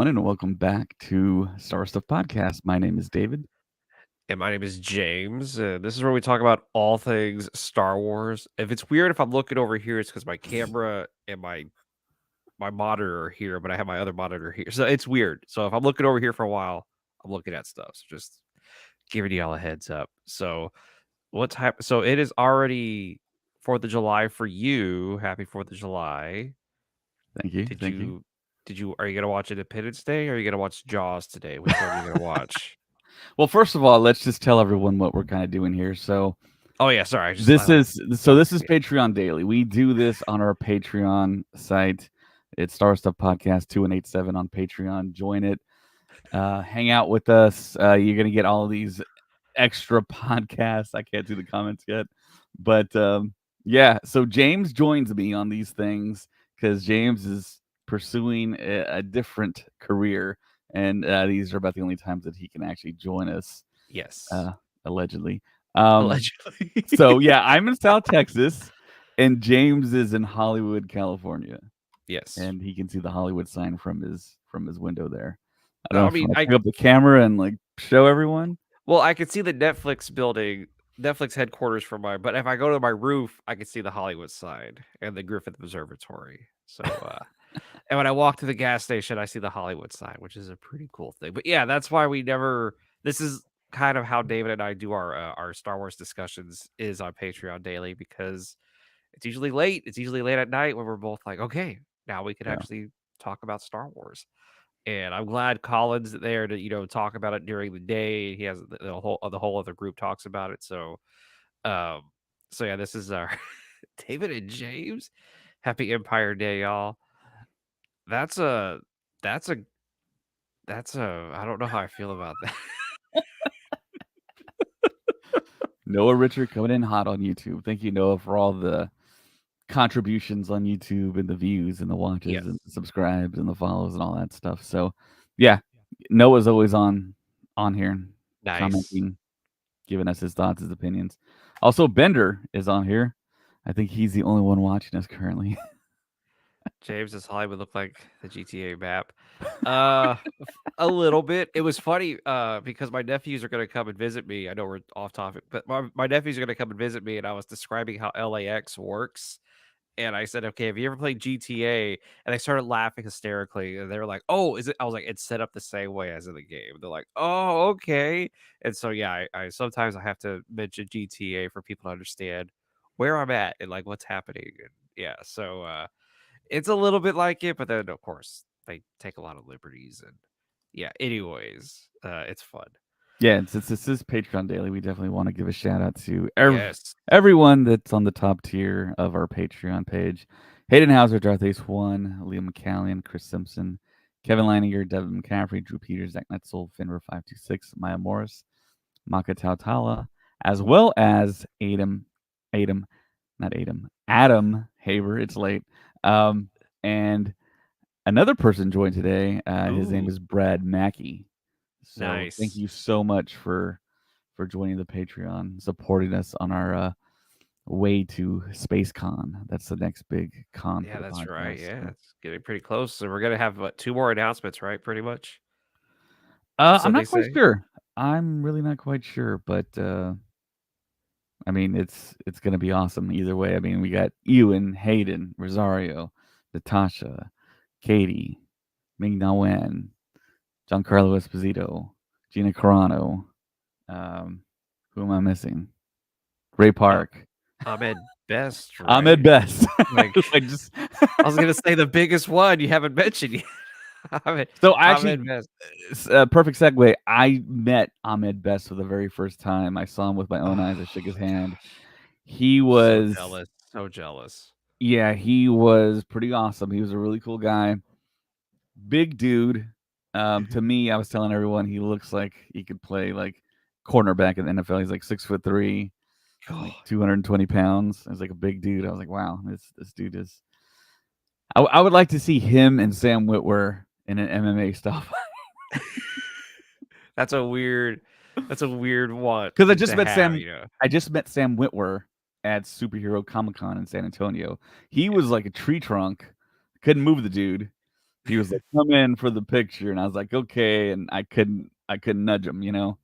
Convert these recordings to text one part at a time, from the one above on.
everyone, and welcome back to Star Stuff Podcast. My name is David. And my name is James. This is where we talk about all things Star Wars. If it's weird if I'm looking over here, it's because my camera and my monitor are here, but I have my other monitor here, so it's weird. So if I'm looking over here for a while, I'm looking at stuff. So just giving y'all a heads up. So what's happened? So it is already 4th of July for you. Happy 4th of July. Thank you. Did Thank you. you? Are you gonna watch Independence Day or are you gonna watch Jaws today? Which one are you gonna watch? Well, first of all, let's just tell everyone what we're kind of doing here. So Oh yeah, sorry. I this like is this is Patreon Daily. We do this on our Patreon site. It's Star Stuff Podcast 2187 on Patreon. Join it. Hang out with us. You're gonna get all of these extra podcasts. I can't do the comments yet, but yeah. So James joins me on these things because James is pursuing a different career, and these are about the only times that he can actually join us. Yes. Allegedly. Um, Allegedly. so yeah, I'm in South Texas, and James is in Hollywood, California, Yes. and he can see the Hollywood sign from his window there. I don't know I if you mean, want to pick up the camera and like show everyone. I could see the Netflix headquarters from but if I go to my roof, I can see the Hollywood sign and the Griffith Observatory. So, and when I walk to the gas station, I see the Hollywood sign, which is a pretty cool thing. But yeah, that's why this is kind of how David and I do our Star Wars discussions is on Patreon daily because it's usually late. It's usually late at night when we're both like, okay, now we can Yeah. actually talk about Star Wars. And I'm glad Colin's there to talk about it during the day. He has the whole other group talks about it. Um, so yeah, this is our David and James. Happy Empire Day, y'all. That's a that's a that's a I don't know how I feel about that. Noah Richard coming in hot on YouTube. Thank you, Noah, for all the contributions on YouTube and the views and the watches Yes, and the subscribes and the follows and all that stuff. So yeah, Noah's always on here nice. commenting, giving us his thoughts, his opinions. Also, Bender is on here. I think he's the only one watching us currently. James, does Hollywood look like the GTA map? Uh, a little bit. It was funny because my nephews are going to come and visit me. I know we're off topic, but my nephews are going to come and visit me, and I was describing how LAX works. And I said, "Okay, have you ever played GTA?" And they started laughing hysterically. And they were like, "Oh, is it?" I was like, "It's set up the same way as in the game." They're like, "Oh, okay." And so yeah, I sometimes I have to mention GTA for people to understand where I'm at and like what's happening. And yeah, so it's a little bit like it, but then of course they take a lot of liberties and yeah. Anyways, it's fun. Yeah, and since this is Patreon Daily, we definitely want to give a shout out to Yes. everyone that's on the top tier of our Patreon page. Hayden Hauser, Darth Ace One, Liam McCallion, Chris Simpson, Kevin Leininger, Devin McCaffrey, Drew Peters, Zach Netzel, Finver526, Maya Morris, Maka Tautala, as well as Adam Haber. It's late. And another person joined today. His name Ooh, is Brad Mackey. So thank nice. you so much for joining the Patreon, supporting us on our way to SpaceCon. That's the next big con for Yeah, the that's right. podcast. Yeah, So, it's getting pretty close. So we're gonna have two more announcements, right? Pretty much. So I'm they not quite say. sure. I'm really not quite sure, but I mean, it's gonna be awesome either way. I mean, we got Ewan, Hayden, Rosario, Natasha, Katie, Ming Na Wen, Giancarlo Esposito, Gina Carano. Um, who am I missing? Ray Uh, Park, Ahmed Best, Ahmed right? Best. Like I just I was gonna say the biggest one you haven't mentioned yet. Ahmed, so I actually Ahmed Best. perfect segue. I met Ahmed Best for the very first time. I saw him with my own eyes. I Oh shook his my hand. gosh. He So was, jealous. So jealous. yeah, he was pretty awesome. He was a really cool guy, big dude. To me, I was telling everyone he looks like he could play like cornerback in the NFL. He's like 6'3", like God. 220 pounds. He's like a big dude. I was like, wow, this dude is. I would like to see him and Sam Witwer in an MMA stuff. That's a weird want Because to have, I just met Sam Witwer at Superhero Comic Con in San Antonio. He was like a tree trunk, couldn't move the dude. He was like, "Come in for the picture," and I was like, "Okay," and I couldn't nudge him, you know?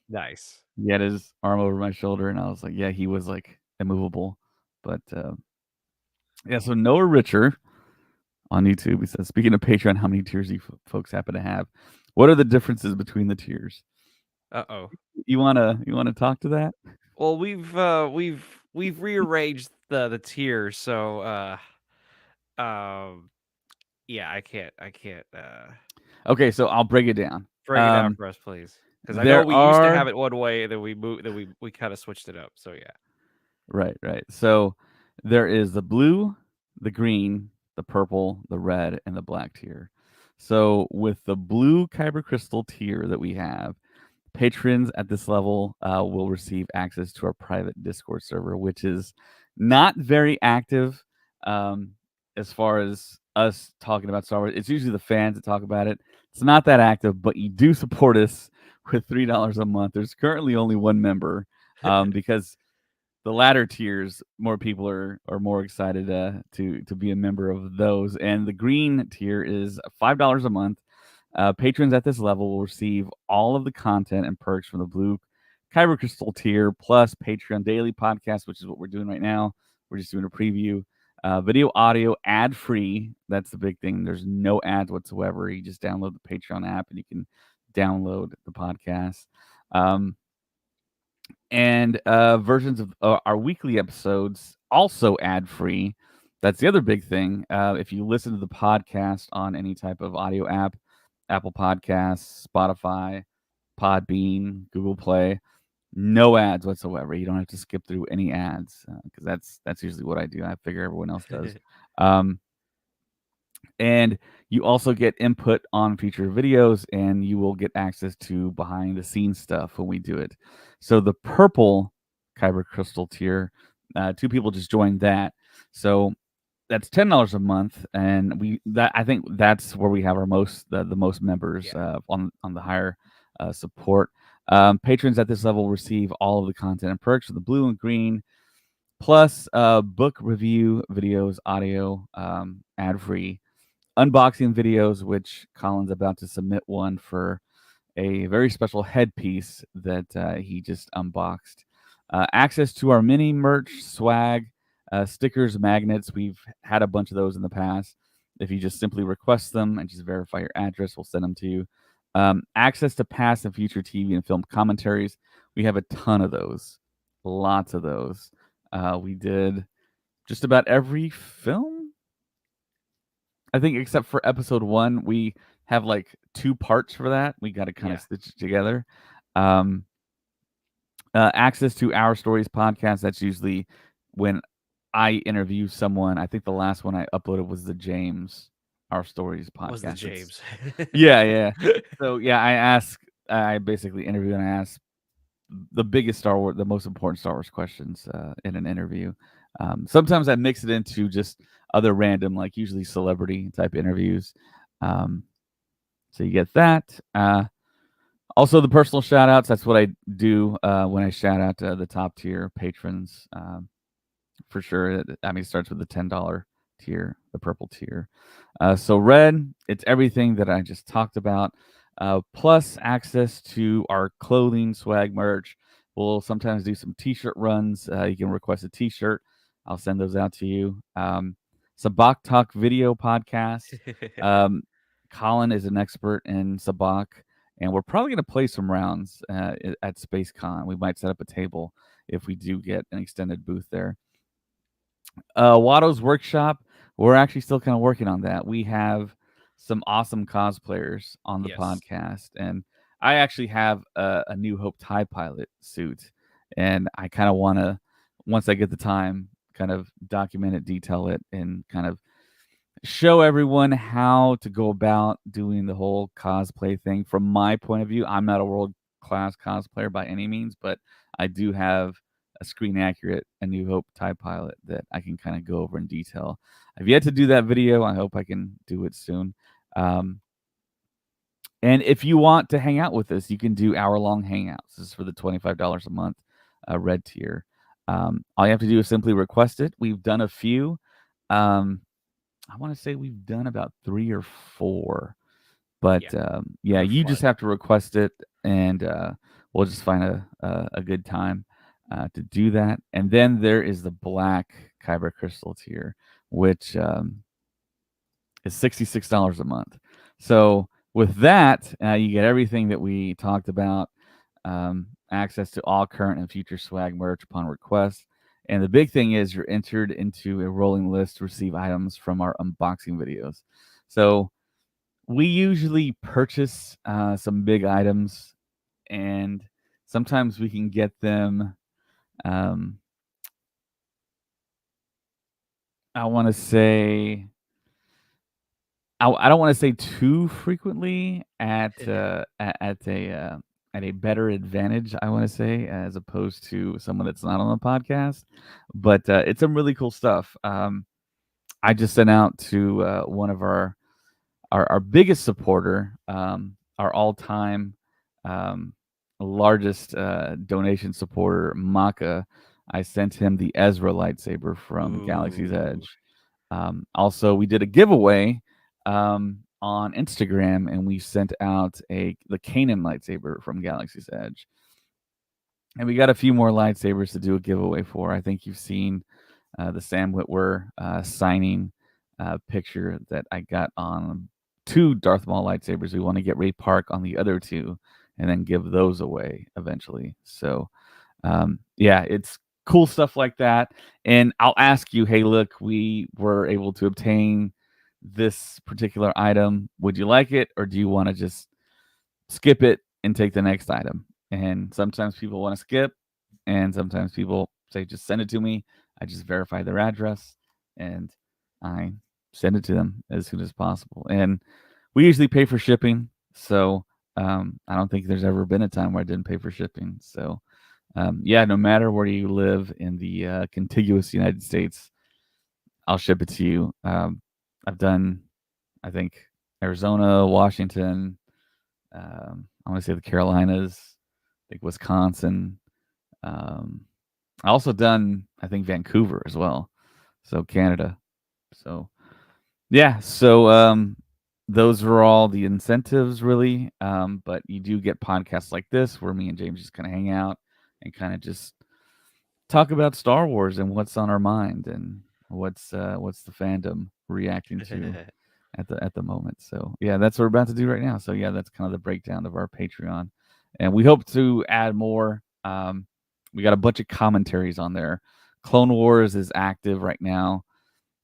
Nice. He had his arm over my shoulder, and I was like, yeah, he was, like, immovable. But, yeah, so Noah Richer on YouTube, he says, "Speaking of Patreon, how many tiers you folks happen to have? What are the differences between the tiers?" Uh-oh. You wanna talk to that? Well, we've rearranged the tiers, so, um, yeah, I can't Okay, so I'll break it down. break it down for us, please, because I know There we used to are have it one way, and then we kinda switched it up, so yeah. Right, right. So there is the blue, the green, the purple, the red, and the black tier. So with the blue kyber crystal tier that we have, patrons at this level will receive access to our private Discord server, which is not very active as far as us talking about Star Wars. It's usually the fans that talk about it. It's not that active, but you do support us with $3 a month. There's currently only one member because the latter tiers, more people are more excited to be a member of those. And the green tier is $5 a month. Patrons at this level will receive all of the content and perks from the blue Kyber Crystal tier, plus Patreon daily podcast, which is what we're doing right now. We're just doing a preview. Video, audio, ad free. That's the big thing. There's no ads whatsoever. You just download the Patreon app and you can download the podcast. And versions of our weekly episodes also ad free. That's the other big thing. If you listen to the podcast on any type of audio app, Apple Podcasts, Spotify, Podbean, Google Play, no ads whatsoever. You don't have to skip through any ads because that's usually what I do. I figure everyone else does. Um, and you also get input on future videos, and you will get access to behind the scenes stuff when we do it. So the purple kyber crystal tier, two people just joined that, so that's $10 a month, and I think that's where we have our the most members Yeah. on the higher support. Patrons at this level receive all of the content and perks of the blue and green, plus book review videos, audio, ad free, unboxing videos, which Colin's about to submit one for a very special headpiece that he just unboxed. Access to our mini merch, swag, stickers, magnets. We've had a bunch of those in the past. If you just simply request them and just verify your address, we'll send them to you. Access to past and future TV and film commentaries. We have a ton of those, lots of those. We did just about every film, I think, except for episode 1. We have like 2 parts for that. We got to kind of Yeah. stitch it together. Um, access to Our Stories podcast. That's usually when I interview someone. I think the last one I uploaded was the James Our Stories Was the podcast. James. Yeah, yeah. So yeah, I basically interview and I ask the biggest Star Wars, the most important Star Wars questions in an interview. Sometimes I mix it into just other random, like usually celebrity type interviews. Um, so you get that. Also, the personal shout outs. That's what I do when I shout out the top tier patrons. For sure. I mean, it starts with the $10 tier, the purple tier. So red, it's everything that I just talked about, plus access to our clothing, swag, merch. We'll sometimes do some t-shirt runs. You can request a t-shirt. I'll send those out to you. Sabak Talk video podcast. Um, Colin is an expert in Sabak, and we're probably going to play some rounds at SpaceCon. We might set up a table if we do get an extended booth there. Watto's Workshop, we're actually still kind of working on that. We have some awesome cosplayers on the Yes. podcast, and I actually have a New Hope TIE pilot suit, and I kind of want to, once I get the time, kind of document it, detail it, and kind of show everyone how to go about doing the whole cosplay thing. From my point of view, I'm not a world class cosplayer by any means, but I do have a screen accurate A New Hope TIE pilot that I can kind of go over in detail. I've yet to do that video. I hope I can do it soon. Um, and if you want to hang out with us, you can do hour-long hangouts. This is for the $25 a month red tier. All you have to do is simply request it. We've done a few. I want to say we've done about 3 or 4. But Yeah, yeah, they're you just fun. have to request it, and we'll just find a good time to do that. And then there is the black kyber crystal tier, which is $66 a month. So with that, you get everything that we talked about, access to all current and future swag merch upon request. And the big thing is you're entered into a rolling list to receive items from our unboxing videos. So we usually purchase some big items, and sometimes we can get them. Um, I want to say I don't want to say too frequently at a better advantage. I want to say as opposed to someone that's not on the podcast, but it's some really cool stuff. I just sent out to one of our biggest supporter, our all time um, largest donation supporter, Maka. I sent him the Ezra lightsaber from Galaxy's Ooh. Edge. Also, we did a giveaway on Instagram, and we sent out the Kanan lightsaber from Galaxy's Edge. And we got a few more lightsabers to do a giveaway for. I think you've seen the Sam Witwer signing picture that I got on 2 Darth Maul lightsabers. We want to get Ray Park on the other 2, and then give those away eventually. So, yeah, it's cool stuff like that. And I'll ask you, hey, look, we were able to obtain this particular item. Would you like it, or do you want to just skip it and take the next item? And sometimes people want to skip, and sometimes people say, just send it to me. I just verify their address, and I send it to them as soon as possible. And we usually pay for shipping. So I don't think there's ever been a time where I didn't pay for shipping. So yeah, no matter where you live in the contiguous United States, I'll ship it to you. I've done, I think, Arizona, Washington, I want to say the Carolinas, I think Wisconsin. Um, I also done, I think, Vancouver as well. So Canada. So yeah, so those are all the incentives really. But you do get podcasts like this where me and James just kind of hang out and kind of just talk about Star Wars and what's on our mind and what's the fandom reacting to at the moment. So yeah, that's what we're about to do right now. So yeah, that's kind of the breakdown of our Patreon, and we hope to add more. We got a bunch of commentaries on there. Clone Wars is active right now.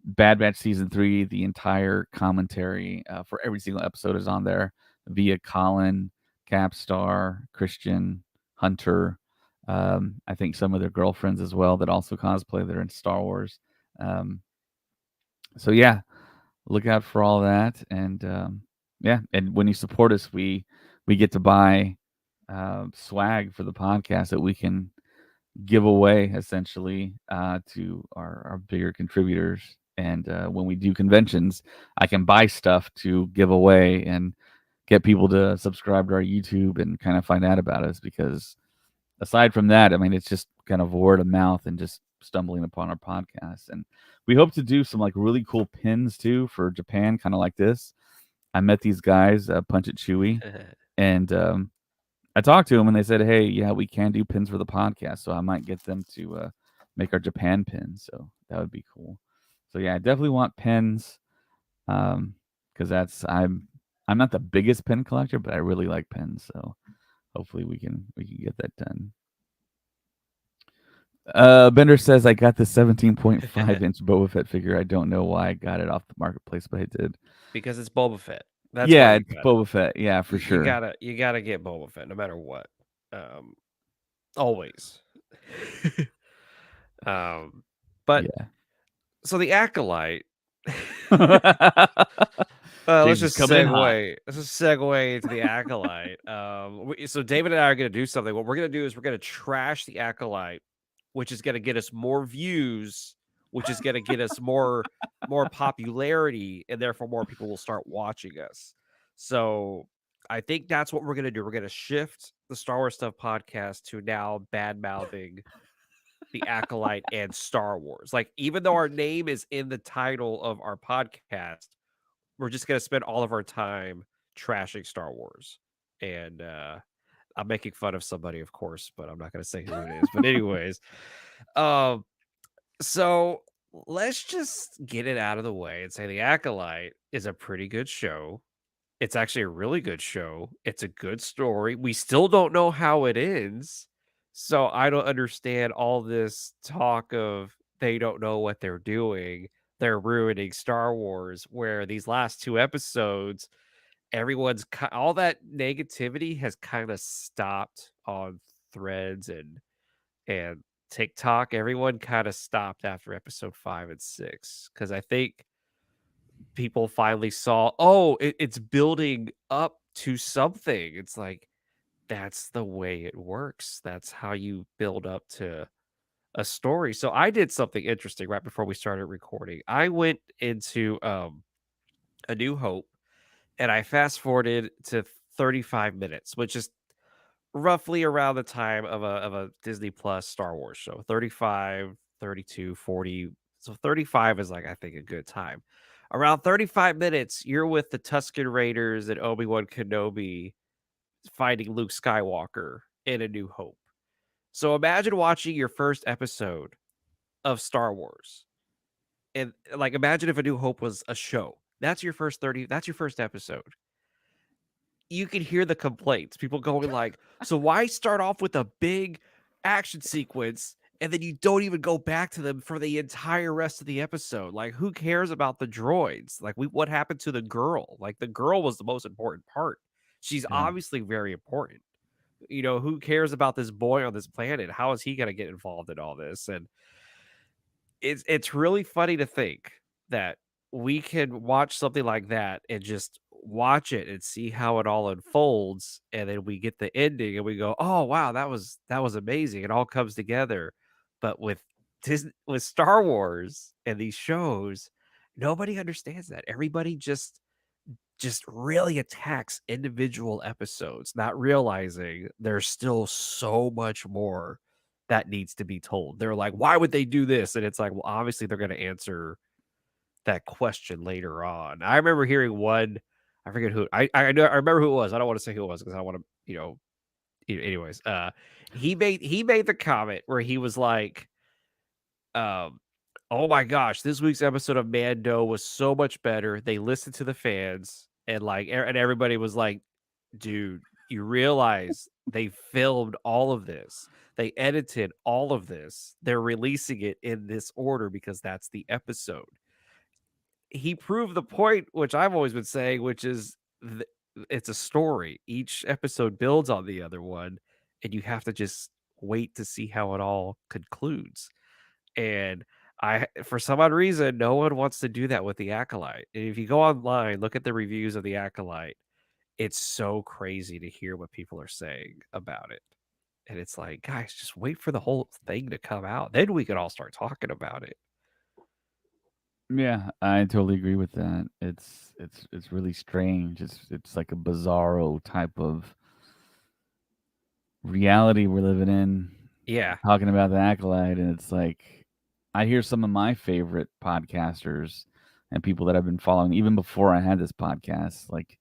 Bad Batch season 3, the entire commentary for every single episode is on there via Colin, Capstar, Christian, Hunter. I think some of their girlfriends as well that also cosplay. They're in Star Wars. Um, so yeah, look out for all that. And yeah, and when you support us, we get to buy swag for the podcast that we can give away essentially to our bigger contributors. And when we do conventions, I can buy stuff to give away and get people to subscribe to our YouTube and kind of find out about us. Because aside from that, I mean, it's just kind of word of mouth and just stumbling upon our podcast. And we hope to do some like really cool pins too for Japan, kind of like this. I met these guys, Punch It Chewy, and I talked to them and they said, "Hey, yeah, we can do pins for the podcast, so I might get them to make our Japan pins. So that would be cool." So yeah, I definitely want pins because I'm not the biggest pin collector, but I really like pins. So hopefully we can get that done. Bender says I got the 17.5-inch Boba Fett figure. I don't know why I got it off the marketplace, but I did. Because it's Boba Fett. That's why Yeah, you it's got it. Boba Fett. Yeah, for You sure. gotta get Boba Fett no matter what. Um, always. um, but Yeah. so the acolyte. James is coming in hot. Let's just segue into the acolyte. So David and I are gonna do something. What we're gonna do is we're gonna trash the acolyte, which is gonna get us more views, which is gonna get us more popularity, and therefore more people will start watching us. So I think that's what we're gonna do. We're gonna shift the Star Wars Stuff podcast to now bad mouthing the Acolyte, and Star Wars. Like, even though our name is in the title of our podcast, we're just gonna spend all of our time trashing Star Wars. And I'm making fun of somebody, of course, but I'm not gonna say who it is. But anyways, um, so let's just get it out of the way and say the Acolyte is a pretty good show. It's actually a really good show. It's a good story. We still don't know how it ends. So I don't understand all this talk of they don't know what they're doing. They're ruining Star Wars, where these last two episodes, all that negativity has kind of stopped on threads and TikTok. Everyone kind of stopped after episode 5 and 6 because I think people finally saw, oh, it's building up to something. It's like, that's the way it works. That's how you build up to a story. So I did something interesting right before we started recording. I went into A New Hope and I fast forwarded to 35 minutes, which is roughly around the time of a Disney Plus Star Wars show. 35, 32, 40. So 35 is like, I think, a good time. Around 35 minutes, you're with the Tusken Raiders and Obi-Wan Kenobi fighting Luke Skywalker in A New Hope. So imagine watching your first episode of Star Wars. And like, imagine if A New Hope was a show. That's your first episode. You can hear the complaints. People going like, "So why start off with a big action sequence and then you don't even go back to them for the entire rest of the episode? Like, who cares about the droids? Like, what happened to the girl? Like, the girl was the most important part. She's Yeah. obviously very important. Who cares about this boy on this planet? How is he going to get involved in all this?" And it's really funny to think that we can watch something like that and just watch it and see how it all unfolds, and then we get the ending and we go, "Oh wow, that was amazing. It all comes together." But with Star Wars and these shows, nobody understands that. Everybody just really attacks individual episodes, not realizing there's still so much more that needs to be told. They're like, why would they do this? And it's like, well, obviously they're going to answer that question later on. I remember hearing one, I forget who I know I remember who it was. I don't want to say who it was because I don't want to, anyways. He made the comment where he was like, um, oh my gosh, this week's episode of Mando was so much better. They listened to the fans and and everybody was like, dude, you realize they filmed all of this. They edited all of this. They're releasing it in this order because that's the episode. He proved the point, which I've always been saying, which is it's a story. Each episode builds on the other one, and you have to just wait to see how it all concludes. And for some odd reason, no one wants to do that with the Acolyte. And if you go online, look at the reviews of the Acolyte, it's so crazy to hear what people are saying about it. And it's like, guys, just wait for the whole thing to come out. Then we can all start talking about it. Yeah, I totally agree with that. It's really strange. It's like a bizarro type of reality we're living in. Yeah. Talking about the Acolyte, and it's like I hear some of my favorite podcasters and people that I've been following even before I had this podcast, like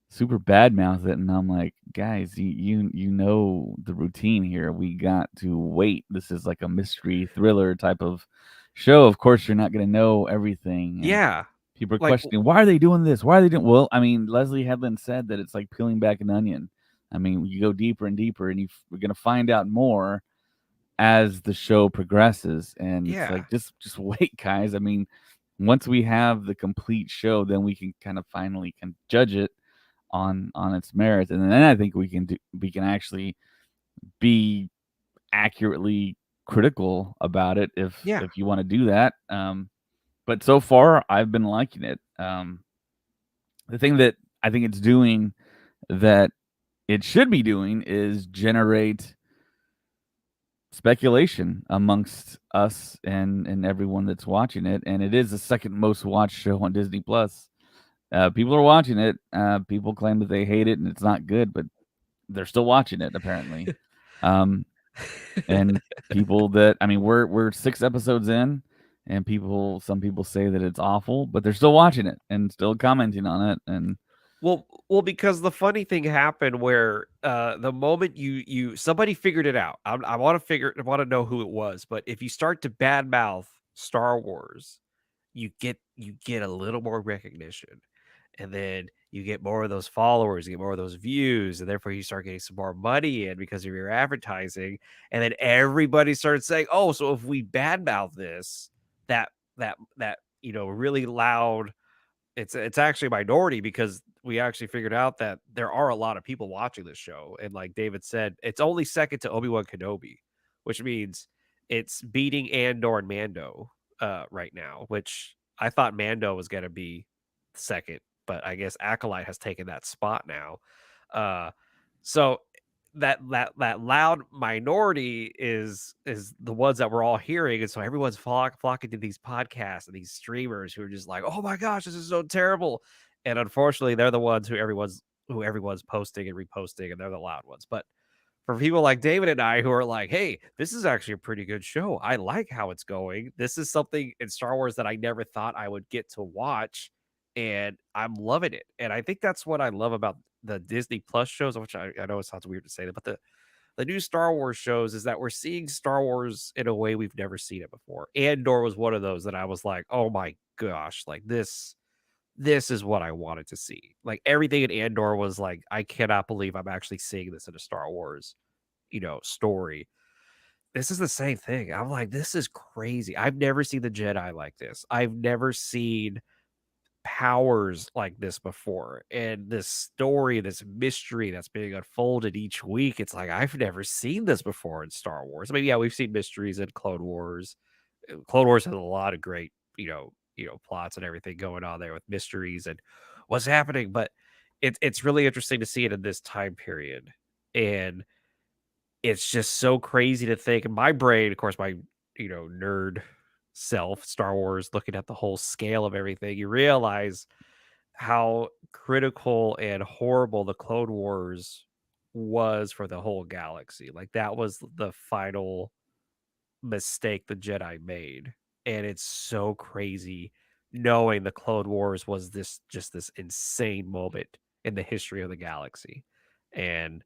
super badmouth it, and I'm like, guys, you know the routine here. We got to wait. This is like a mystery thriller type of show. Of course, you're not going to know everything, and Yeah. people are Like, questioning why are they doing this? Why are they doing? Well, I mean, Leslie Headland said that it's like peeling back an onion. I mean, you go deeper and deeper, and we're going to find out more as the show progresses. And it's yeah. like just wait, guys. I mean, once we have the complete show, then we can kind of finally can judge it on its merits, and then I think we can actually be accurately critical about it Yeah. if you want to do that. But so far, I've been liking it. The thing that I think it's doing that it should be doing is generate speculation amongst us and everyone that's watching it, and it is the second most watched show on Disney Plus. People are watching it. People claim that they hate it and it's not good, but they're still watching it apparently. Um, And people that I mean, we're 6 episodes in, and some people say that it's awful, but they're still watching it and still commenting on it. And Well, because the funny thing happened where the moment you somebody figured it out. I I want to know who it was, but if you start to badmouth Star Wars, you get a little more recognition, and then you get more of those followers, you get more of those views, and therefore you start getting some more money in because of your advertising, and then everybody started saying, "Oh, so if we badmouth this, that really loud." It's actually a minority because we actually figured out that there are a lot of people watching this show, and like David said, it's only second to Obi-Wan Kenobi, which means it's beating Andor and Mando, right now, which I thought Mando was gonna be second, but I guess Acolyte has taken that spot now. Uh, so that loud minority is the ones that we're all hearing, and so everyone's flocking to these podcasts and these streamers who are just like, "Oh my gosh, this is so terrible," and unfortunately, they're the ones who everyone's posting and reposting, and they're the loud ones. But for people like David and I who are like, "Hey, this is actually a pretty good show. I like how it's going. This is something in Star Wars that I never thought I would get to watch, and I'm loving it." And I think that's what I love about the Disney Plus shows, which I know it sounds weird to say that, but the new Star Wars shows is that we're seeing Star Wars in a way we've never seen it before. Andor was one of those that I was like, "Oh my gosh, like this is what I wanted to see." Like everything in Andor was like, I cannot believe I'm actually seeing this in a Star Wars, story. This is the same thing. I'm like, this is crazy. I've never seen the Jedi like this. I've never seen powers like this before. And this story, this mystery that's being unfolded each week, it's like I've never seen this before in Star Wars. I mean, yeah, we've seen mysteries in Clone Wars. Clone Wars has a lot of great, plots and everything going on there with mysteries and what's happening, but it's really interesting to see it in this time period. And it's just so crazy to think in my brain, of course, my, nerd self, Star Wars, looking at the whole scale of everything, you realize how critical and horrible the Clone Wars was for the whole galaxy. Like that was the final mistake the Jedi made. And it's so crazy knowing the Clone Wars was this insane moment in the history of the galaxy. And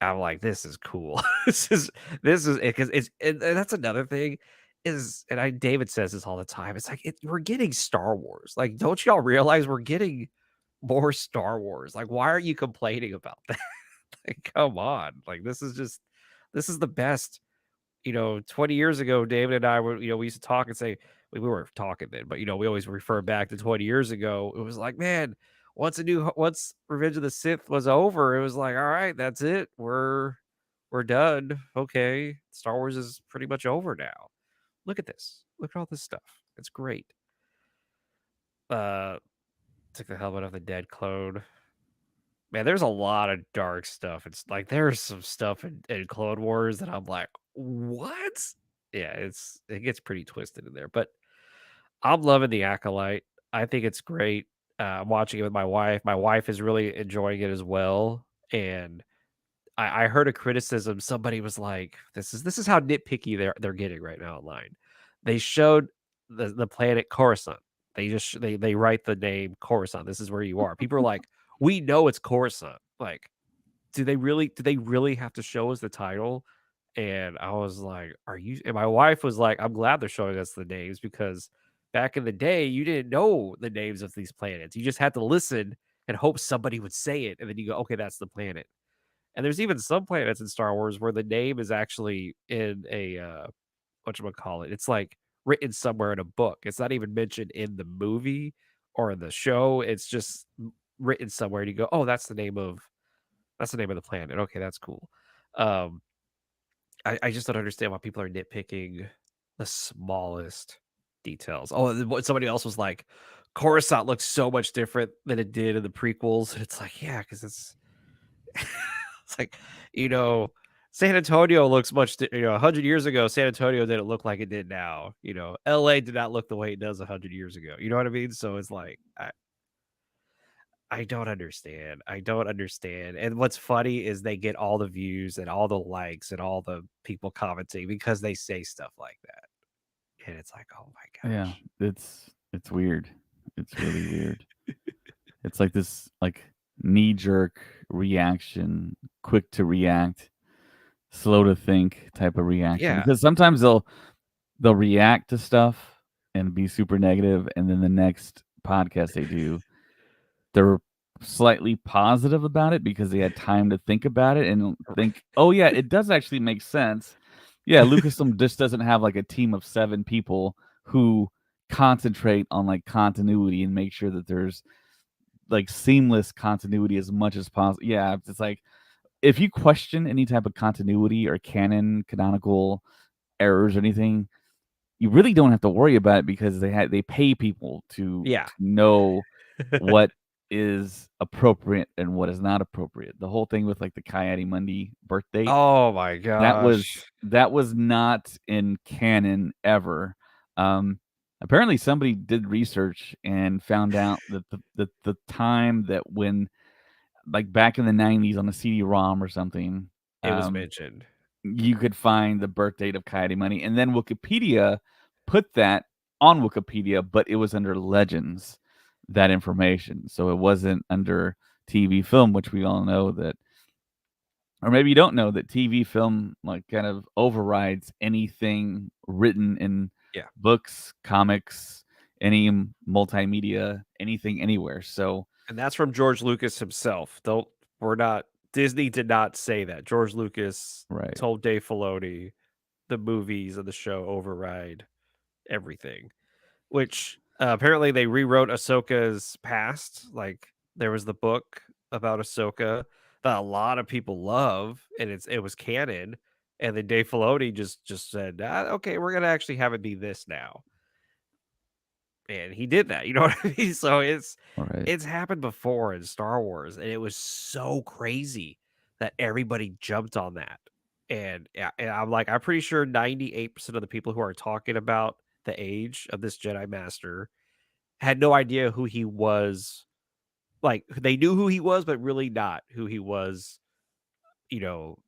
I'm like, this is cool. This is it because and that's another thing is, and David says this all the time. It's like we're getting Star Wars. Like, don't y'all realize we're getting more Star Wars? Like, why are you complaining about that? Like, come on. Like, this is the best. 20 years ago, David and I were, we used to talk and say we weren't talking then, but we always refer back to 20 years ago. It was like, man, once Revenge of the Sith was over, it was like, all right, that's it. We're done. Okay. Star Wars is pretty much over now. Look at this. Look at all this stuff. It's great. Uh Took the helmet off the dead clone. Man, there's a lot of dark stuff. It's like there's some stuff in Clone Wars that I'm like, what? Yeah, it gets pretty twisted in there. But I'm loving the Acolyte. I think it's great. I'm watching it with my wife. My wife is really enjoying it as well. And I heard a criticism. Somebody was like, "This is how nitpicky they're getting right now online." They showed the planet Coruscant. They write the name Coruscant. This is where you are. People are like, "We know it's Coruscant." Like, do they really have to show us the title? And I was like, "Are you?" And my wife was like, "I'm glad they're showing us the names because back in the day, you didn't know the names of these planets. You just had to listen and hope somebody would say it, and then you go, okay, that's the planet." And there's even some planets in Star Wars where the name is actually in a whatchamacallit. It's like written somewhere in a book. It's not even mentioned in the movie or in the show. It's just written somewhere and you go, "Oh, that's the name of the planet. Okay, that's cool." Um I just don't understand why people are nitpicking the smallest details. Oh, and then what somebody else was like, Coruscant looks so much different than it did in the prequels. And it's like, yeah, because it's like, you know, San Antonio looks 100 years ago, San Antonio didn't look like it did now. LA did not look the way it does 100 years ago. You know what I mean? So it's like, I don't understand. I don't understand. And what's funny is they get all the views and all the likes and all the people commenting because they say stuff like that. And it's like, oh my Yeah, gosh. it's weird. It's really weird. It's like this like knee jerk reaction, quick to react, slow to think type of reaction. Yeah. Because sometimes they'll react to stuff and be super negative, and then the next podcast they do, they're slightly positive about it because they had time to think about it and think, oh yeah, it does actually make sense. Yeah, Lucasfilm just doesn't have like a team of 7 people who concentrate on like continuity and make sure that there's like seamless continuity as much as possible. Yeah, it's like if you question any type of continuity or canon, canonical errors or anything, you really don't have to worry about it because they pay people Yeah. to know what is appropriate and what is not appropriate. The whole thing with like the Coyote Mundi birth date, Oh my that gosh. was that was not in canon ever. Um, apparently somebody did research and found out that the time that when like back in the 90s on a CD-ROM or something, It was um, mentioned. you could find the birth date of Coyote Money, and then Wikipedia put that on Wikipedia, but it was under legends, that information. So it wasn't under TV film, which we all know that, or maybe you don't know that TV film like kind of overrides anything written in Yeah. books, comics, any multimedia, anything anywhere. So And that's from George Lucas himself. Don't we're not Disney did not say that. George Lucas right, told Dave Filoni the movies and the show override everything. Which apparently they rewrote Ahsoka's past. Like there was the book about Ahsoka that a lot of people love, and it was canon. And then Dave Filoni just said, "Okay, we're gonna actually have it be this now." And he did that. You know what I mean? So all right, it's happened before in Star Wars, and it was so crazy that everybody jumped on that. And, and I'm like, I'm pretty sure 98% of the people who are talking about the age of this Jedi Master had no idea who he was. Like they knew who he was, but really not who he was, you know,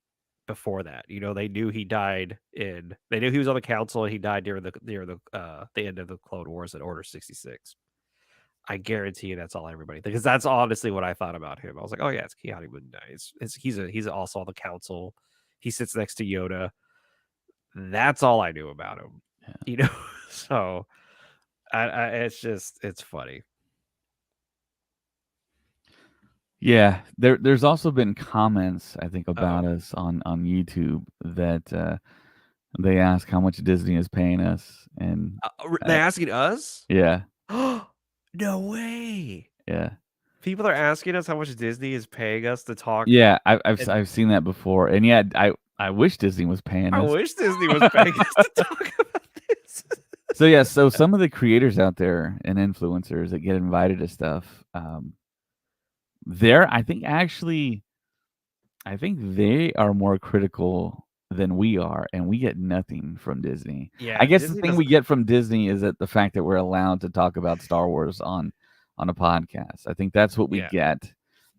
before that. They knew he died they knew he was on the council and he died the end of the Clone Wars at Order 66. I guarantee you that's all everybody because that's honestly what I thought about him. I was like, oh yeah, it's Keanu Reeves. He's also on the council. He sits next to Yoda. That's all I knew about him. yeah. You know, so it's funny. Yeah, there's also been comments I think Oh, about us on YouTube that they ask how much Disney is paying us, and they're uh, asking us? yeah, No way. yeah, People are asking us how much Disney is paying us to talk. yeah. I've And I've seen that before, and yeah, I wish Disney was paying I us. wish Disney was paying us to talk about this. So yeah, so some of the creators out there and influencers that get invited to stuff, they're I think they are more critical than we are, and we get nothing from Disney. I Yeah, guess the Disney thing we doesn't. get from Disney is that the fact that we're allowed to talk about Star Wars on a podcast. I think that's what we Yeah, get.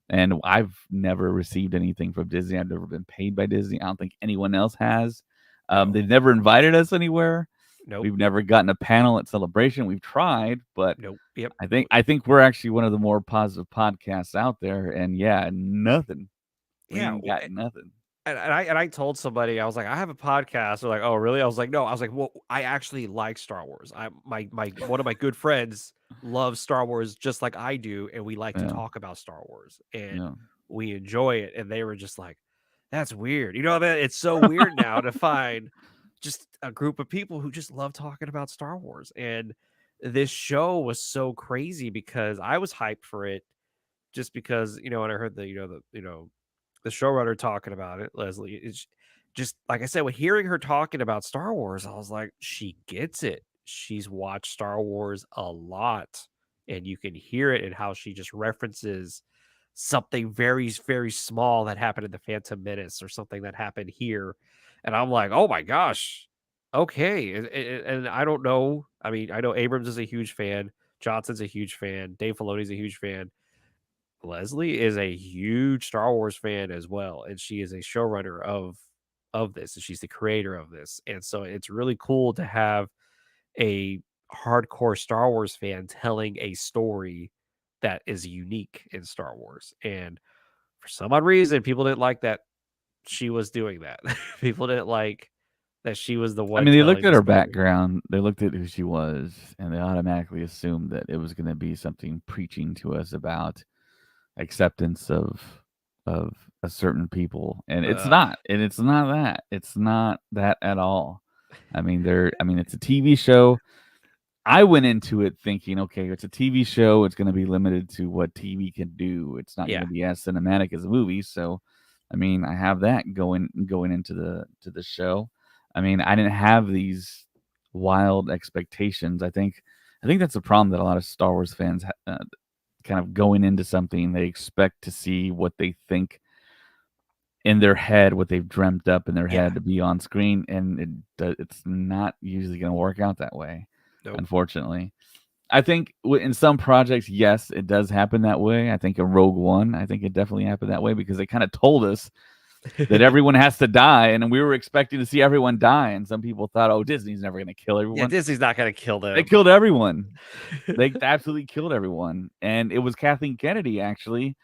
And I've never received anything from Disney. I've never been paid by Disney. I don't think anyone else has. no, They've never invited us anywhere. nope, We've never gotten a panel at Celebration. We've tried, but nope, yep. I think we're actually one of the more positive podcasts out there. And yeah, nothing. We Yeah, ain't got nothing. and I told somebody I was like, I have a podcast. They're like, oh really? I was like, no. I was like, well, I actually like Star Wars. My one of my good friends loves Star Wars just like I do, and we like to Yeah, talk about Star Wars and yeah, we enjoy it. And they were just like, that's weird. Man, it's so weird now to find just a group of people who just love talking about Star Wars. And this show was so crazy because I was hyped for it just because when I heard the showrunner talking about it, Leslie, it's just like I said, with hearing her talking about Star Wars, I was like, she gets it. She's watched Star Wars a lot, and you can hear it in how she just references something very, very small that happened in the Phantom Menace or something that happened here. And I'm like, oh my gosh, okay. And I don't know. I mean, I know Abrams is a huge fan, Johnson's a huge fan, Dave Filoni's a huge fan. Leslie is a huge Star Wars fan as well, and she is a showrunner of this, and she's the creator of this. And so it's really cool to have a hardcore Star Wars fan telling a story that is unique in Star Wars. And for some odd reason, people didn't like that she was doing that. People didn't like that she was the I one mean, they looked telling at the her story. background, they looked at who she was, and they automatically assumed that it was going to be something preaching to us about acceptance of a certain people, and it's Uh, not, and it's not that. It's not that at all. I mean, it's a TV show. I went into it thinking, okay, it's a TV show. It's going to be limited to what TV can do. It's not going yeah, to be as cinematic as a movie. So, I mean, I have that going into the show. I mean, I didn't have these wild expectations. I think that's the problem that a lot of Star Wars fans kind of going into something, they expect to see what they think in their head, what they've dreamt up in their yeah, head to be on screen, and it's not usually going to work out that way, nope. unfortunately. I think in some projects, yes, it does happen that way. I think in Rogue One, I think it definitely happened that way because they kind of told us that everyone has to die, and we were expecting to see everyone die. And some people thought, "Oh, Disney's never going to kill Yeah, everyone." Disney's not gonna kill They them. killed everyone. They absolutely killed everyone, and it was Kathleen Kennedy, actually,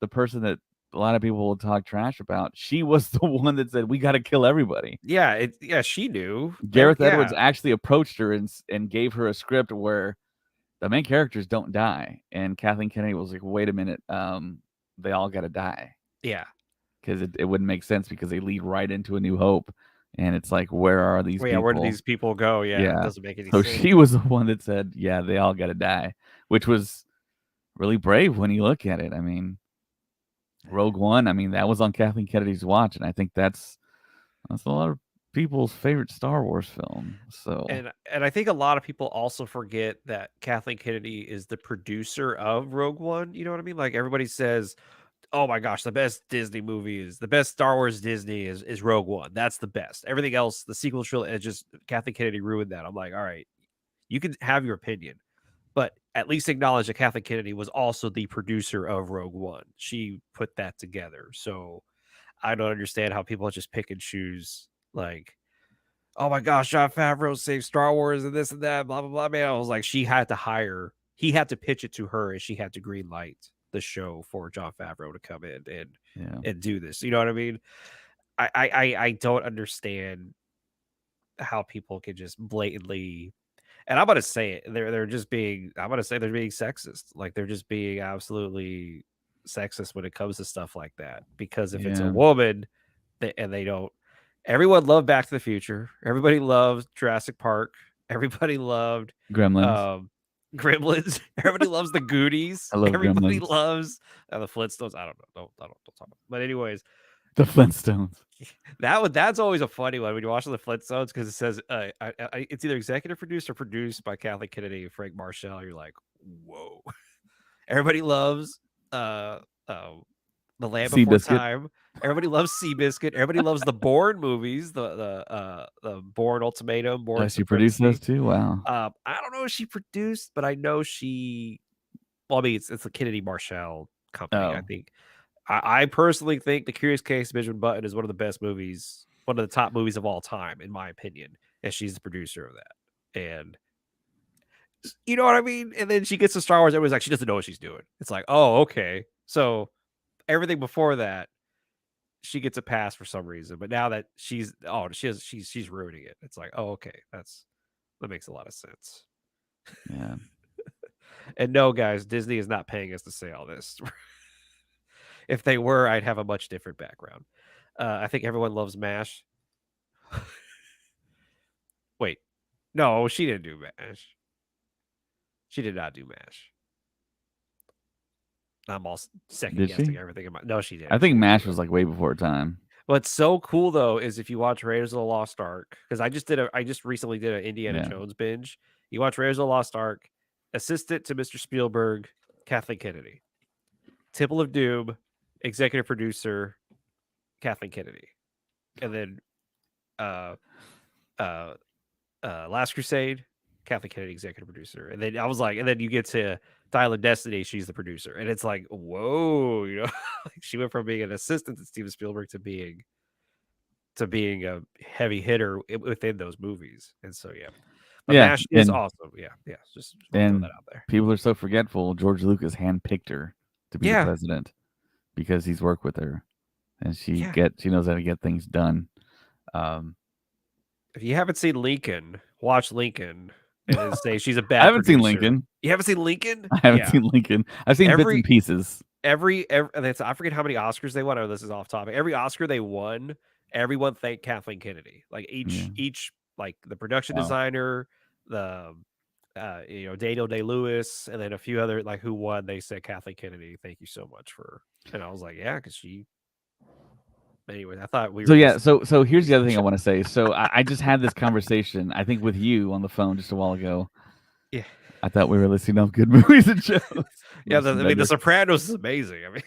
the person that a lot of people will talk trash about. She was the one that said, "We got to kill everybody." Yeah, yeah, she knew. Gareth Edwards Yeah, actually approached her and gave her a script where the main characters don't die, and Kathleen Kennedy was like, "Wait a minute, they all got to die yeah. because it wouldn't make sense because they lead right into A New Hope, and it's like, where are these Well, yeah, where do people?" these people go? Yeah, it Yeah, doesn't make any so sense. she was the one that said, "Yeah, they all got to die," which was really brave when you look at it. I mean, Rogue One, I mean, that was on Kathleen Kennedy's watch, and I think that's a lot of people's favorite Star Wars film. So And I think a lot of people also forget that Kathleen Kennedy is the producer of Rogue One. You know what I mean? Like everybody says, "Oh my gosh, the best Disney movie is the best Star Wars Disney is Rogue One. That's the best. Everything else, the sequel trilogy, it's just Kathleen Kennedy ruined that." I'm like, all right, you can have your opinion, but at least acknowledge that Kathleen Kennedy was also the producer of Rogue One. She put that together. So I don't understand how people just pick and choose like, oh my gosh, Jon Favreau saved Star Wars and this and that, blah blah blah. Man, I was like, he had to pitch it to her, and she had to green light the show for Jon Favreau to come in yeah, and do this. You know what I mean? I don't understand how people can just blatantly, and I'm gonna say it. They're just being. I'm gonna say they're being sexist. Like they're just being absolutely sexist when it comes to stuff like that. Because if it's a yeah, woman, and they don't. Everyone loved Back to the Future. Everybody loved Jurassic Park. Everybody loved Gremlins. um, Gremlins. Everybody loves the Goonies. I love Everybody Gremlins. loves the Flintstones. I don't know. Don't talk about. But anyways, The Flintstones. that's always a funny one when you watch the Flintstones because it says it's either executive produced or produced by Kathleen Kennedy and Frank Marshall. You're like, whoa. Everybody loves uh, uh, The Land Before Seabiscuit. Time. Everybody loves Seabiscuit. Everybody loves the Bourne movies, the Bourne Ultimatum, Bourne She produced those Supremacy. too. Wow. I don't know if she produced, but I know she. Well, I mean, it's the Kennedy Marshall company. I Oh, think. I personally think The Curious Case of Benjamin Button is one of the best movies, one of the top movies of all time, in my opinion. And she's the producer of that. And you know what I mean? And then she gets to Star Wars, everyone's like, she doesn't know what she's doing. It's like, oh, okay. So everything before that, she gets a pass for some reason. But now that she's ruining it. It's like, oh, okay, that makes a lot of sense. yeah, And no, guys, Disney is not paying us to say all this. If they were, I'd have a much different background. I think everyone loves MASH. Wait, no, she didn't do MASH. She did not do MASH. I'm all second did guessing she? everything. No, she I didn't. She think didn't Mash do it. was like way before time. What's so cool though is if you watch Raiders of the Lost Ark, because I just recently did an Indiana Yeah, Jones binge. You watch Raiders of the Lost Ark, assistant to Mr. Spielberg, Kathleen Kennedy, Temple of Doom, executive producer, Kathleen Kennedy, and then uh uh Last Crusade, Kathleen Kennedy, executive producer. And then I was like, and then you get to Dial of Destiny, she's the producer. And it's like, whoa, like she went from being an assistant to Steven Spielberg to being a heavy hitter within those movies. And so yeah. But Yeah, MASH is awesome. Yeah, yeah. Just want to throw that and out there. people are so forgetful. George Lucas handpicked her to be the Yeah, president because he's worked with her, and she yeah. knows how to get things done. Um, If you haven't seen Lincoln, watch Lincoln and then say she's a I bad haven't seen producer. Lincoln. You haven't seen Lincoln? I haven't Yeah. seen Lincoln. I've seen bits and Every pieces. I forget how many Oscars they won. Oh, this is off topic. Every Oscar they won, everyone thanked Kathleen Kennedy. Like Yeah. each like the production Wow. designer, the Daniel Day Lewis, and then a few other like who won. They said Kathleen Kennedy, thank you so much for. And I was like, yeah, because she. Anyway, I thought we So were yeah, just. so here's the other thing I want to say. So I just had this conversation, I think, with you on the phone just a while ago. Yeah. I thought we were listing off good movies and shows. Yeah, The Sopranos is amazing. I mean,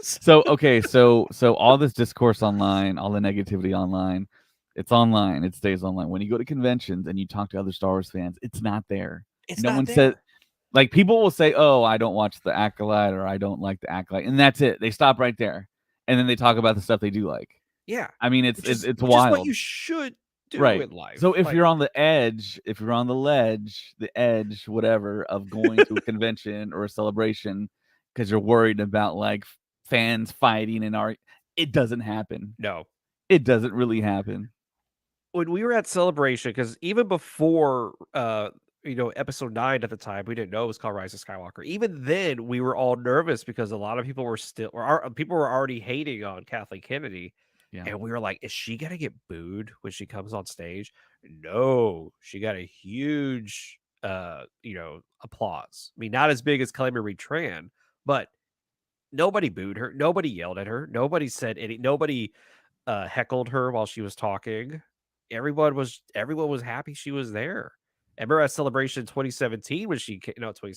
so okay, so all this discourse online, all the negativity online, it's online. It stays online. When you go to conventions and you talk to other Star Wars fans, it's not there. it's No not one there. said, like, people will say, "Oh, I don't watch the Acolyte," or "I don't like the Acolyte," and that's it. They stop right there, and then they talk about the stuff they do like. Yeah, I mean, it's which is what wild. you should do Right. in life. So if Like, you're on the edge, if you're on the ledge, the edge, whatever, of going to a convention or a celebration because you're worried about like fans fighting and art, it doesn't happen. no, It doesn't really happen. when we were at Celebration, because even before episode 9 at the time, we didn't know it was called Rise of Skywalker. Even then, we were all nervous because a lot of people were people were already hating on Kathleen Kennedy. Yeah. And we were like, is she gonna get booed when she comes on stage? No, she got a huge applause. I mean, not as big as Kelly Marie Tran, but nobody booed her, nobody yelled at her, nobody heckled her while she was talking. Everyone was happy she was there. I remember at Celebration 2017 when she no 20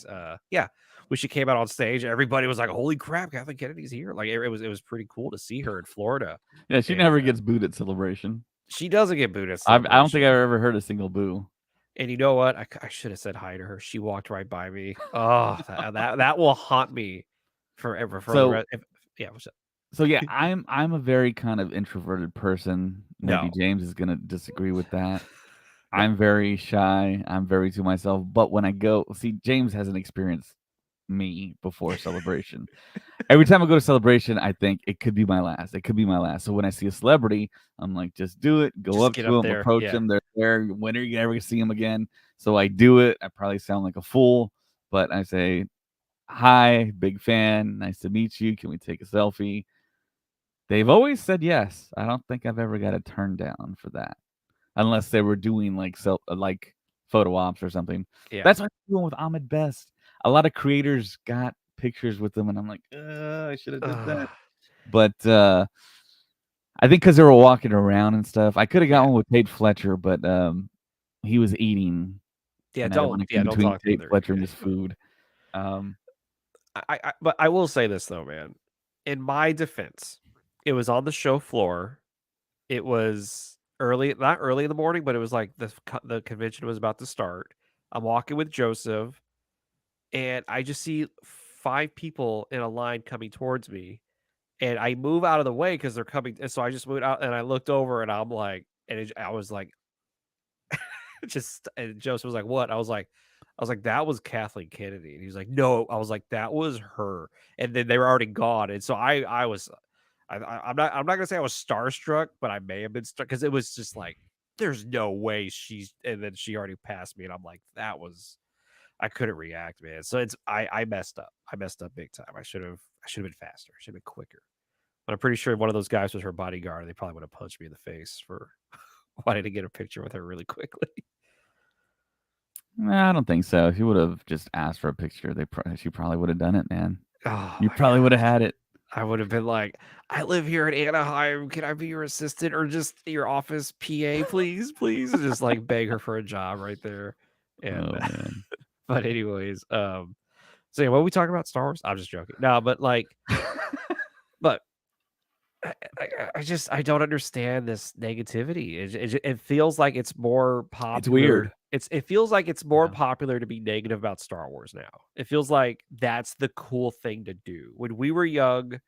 yeah, when she came out on stage, everybody was like, "Holy crap, Kathleen Kennedy's here!" Like it was pretty cool to see her in Florida. Yeah, she And never gets booed at Celebration. she doesn't get booed at I don't think Celebration. I've ever heard a single boo. And you know what? I should have said hi to her. She walked right by me. Oh, that will haunt me forever. For the So rest. Yeah, what's up? so yeah, I'm a very kind of introverted person. Maybe No. James is gonna disagree with that. I'm very shy. I'm very to myself. But when I go, see, James hasn't experienced me before Celebration. Every time I go to Celebration, I think it could be my last. It could be my last. So when I see a celebrity, I'm like, just do it. Go Just up get to up them, there. approach Yeah. them. They're there. When are you ever gonna see them again? So I do it. I probably sound like a fool, but I say, "Hi, big fan. Nice to meet you. Can we take a selfie?" They've always said yes. I don't think I've ever got a turn down for that, unless they were doing like like photo ops or something. Yeah. That's what I'm doing with Ahmed Best. A lot of creators got pictures with them, and I'm like, I should have did that. But I think because they were walking around and stuff, I could have got one with Tate Fletcher, but he was eating. Yeah, And I don't want to come don't between talk to Tate her. Fletcher and his food. But I will say this though, man. In my defense, it was on the show floor. It was not early in the morning, but it was like the convention was about to start. I'm walking with Joseph, and I just see 5 people in a line coming towards me, and I move out of the way because they're coming. And so I just moved out, and I looked over, and I'm like, I was like, and Joseph was like, "What?" I was like, "That was Kathleen Kennedy," and he was like, "No." I was like, "That was her," and then they were already gone, and so I was, I'm not gonna say I was starstruck, but I may have been struck because it was just like, there's no way she's, and then she already passed me, and I'm like, I couldn't react, man. So I messed up. I messed up big time. I should have been faster. I should have been quicker. But I'm pretty sure one of those guys was her bodyguard. And they probably would have punched me in the face for wanting to get a picture with her really quickly. I don't think so. If you would have just asked for a picture, she probably would have done it, man. Oh, You probably would have had it. I would have been like, I live here in Anaheim. Can I be your assistant or just your office PA, please? Please. And just like beg her for a job right there. And Oh man. but anyways, so yeah, what are we talking about? Star Wars? I'm just joking. No, but like but I don't understand this negativity. It feels like it's more popular. It's weird. it feels like it's more Yeah. popular to be negative about Star Wars now. It feels like that's the cool thing to do. When we were young,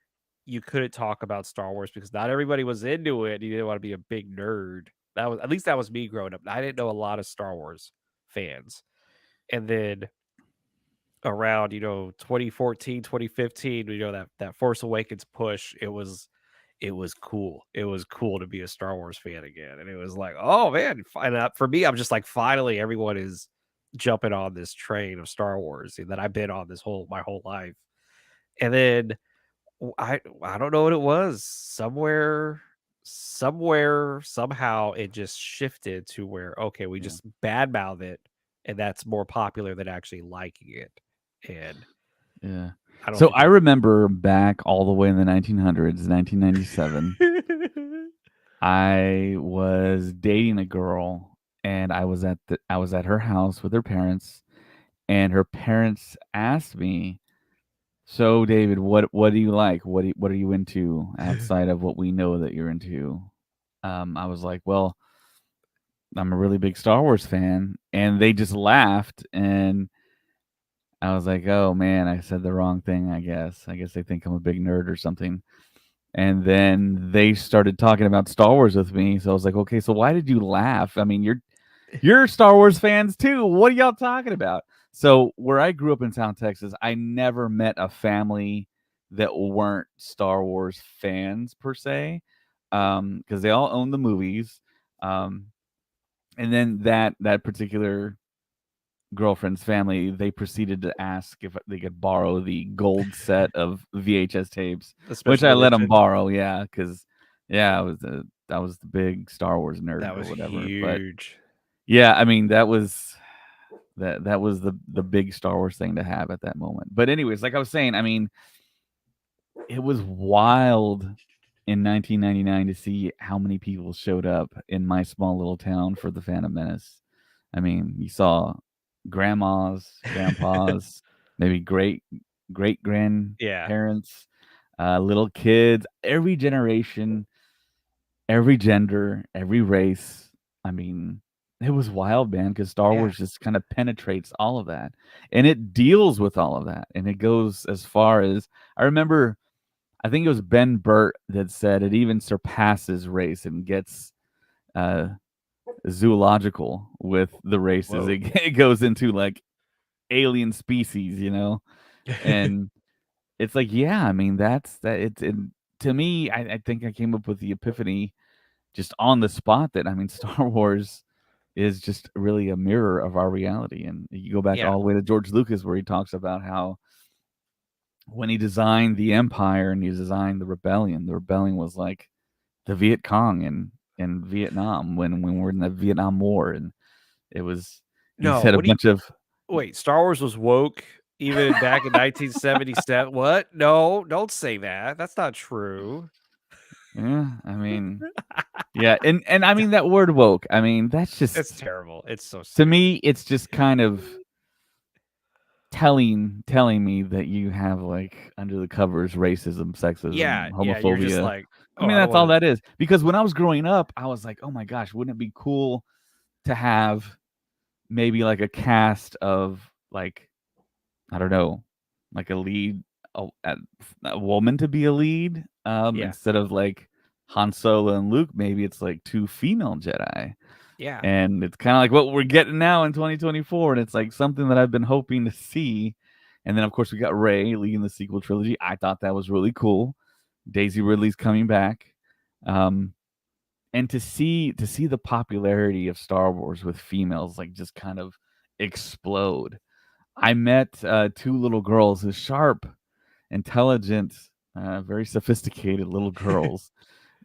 you couldn't talk about Star Wars because not everybody was into it. You didn't want to be a big nerd. That was, at least that was me growing up. I didn't know a lot of Star Wars fans. And then around, 2014, 2015, that Force Awakens push, it was cool. It was cool to be a Star Wars fan again. And it was like, oh man, for me, I'm just like, finally everyone is jumping on this train of Star Wars that I've been on my whole life. And then I don't know what it was. Somehow it just shifted to where, okay, we Yeah. just badmouth it, and that's more popular than actually liking it. And Yeah. I don't So think I that's remember back all the way in the 1900s, 1997, I was dating a girl and I was at her house with her parents, and her parents asked me, "So David, what do you like? What are you into outside of what we know that you're into?" I was like, "Well, I'm a really big Star Wars fan." And they just laughed, and I was like, "Oh man, I said the wrong thing, I guess. I guess they think I'm a big nerd or something." And then they started talking about Star Wars with me. So I was like, "Okay, so why did you laugh? I mean, you're Star Wars fans too. What are y'all talking about?" So where I grew up in South Texas, I never met a family that weren't Star Wars fans per se, because they all own the movies. Um, and then that particular girlfriend's family, they proceeded to ask if they could borrow the gold set of VHS tapes, the which special I let them edition. borrow. Yeah, because I was the big Star Wars nerd That or was whatever. But huge. yeah, I mean that was the big Star Wars thing to have at that moment. But anyways, like I was saying, I mean, it was wild in 1999 to see how many people showed up in my small little town for the Phantom Menace. I mean, you saw grandmas, grandpas, maybe great Yeah. grandparents, little kids, every generation, every gender, every race. I mean, it was wild, man, because Star Yeah. Wars just kind of penetrates all of that, and it deals with all of that, and it goes as far as I remember. I think it was Ben Burt that said it even surpasses race and gets uh, zoological with the races. Whoa. It goes into like alien species, and it's like, yeah, I mean, that's that. To me, I think I came up with the epiphany just on the spot that I mean, Star Wars is just really a mirror of our reality. And you go back Yeah. all the way to George Lucas, where he talks about how when he designed the Empire and he designed the rebellion was like the Viet Cong in Vietnam when we were in the Vietnam War, and it was he No, said a what do you bunch of wait, Star Wars was woke even back in 1977? What? No, don't say that. That's not true. yeah, I mean, yeah, and I mean that word woke. I mean that's It's just terrible. It's so to stupid. me, it's just kind of telling me that you have like under the covers racism, sexism, Yeah, yeah, you're just homophobia. like, I "Oh, mean I don't that's all wanna." that is. Because when I was growing up, I was like, oh my gosh, wouldn't it be cool to have maybe like a cast of like I don't know, like a lead, a woman to be a lead, Yeah, instead of like Han Solo and Luke. Maybe it's like two female Jedi, yeah, and it's kind of like what we're getting now in 2024, and it's like something that I've been hoping to see. And then of course we got Rey leading the sequel trilogy. I thought that was really cool. Daisy Ridley's coming back, um, and to see the popularity of Star Wars with females like just kind of explode. I met two little girls, sharp, intelligent, very sophisticated little girls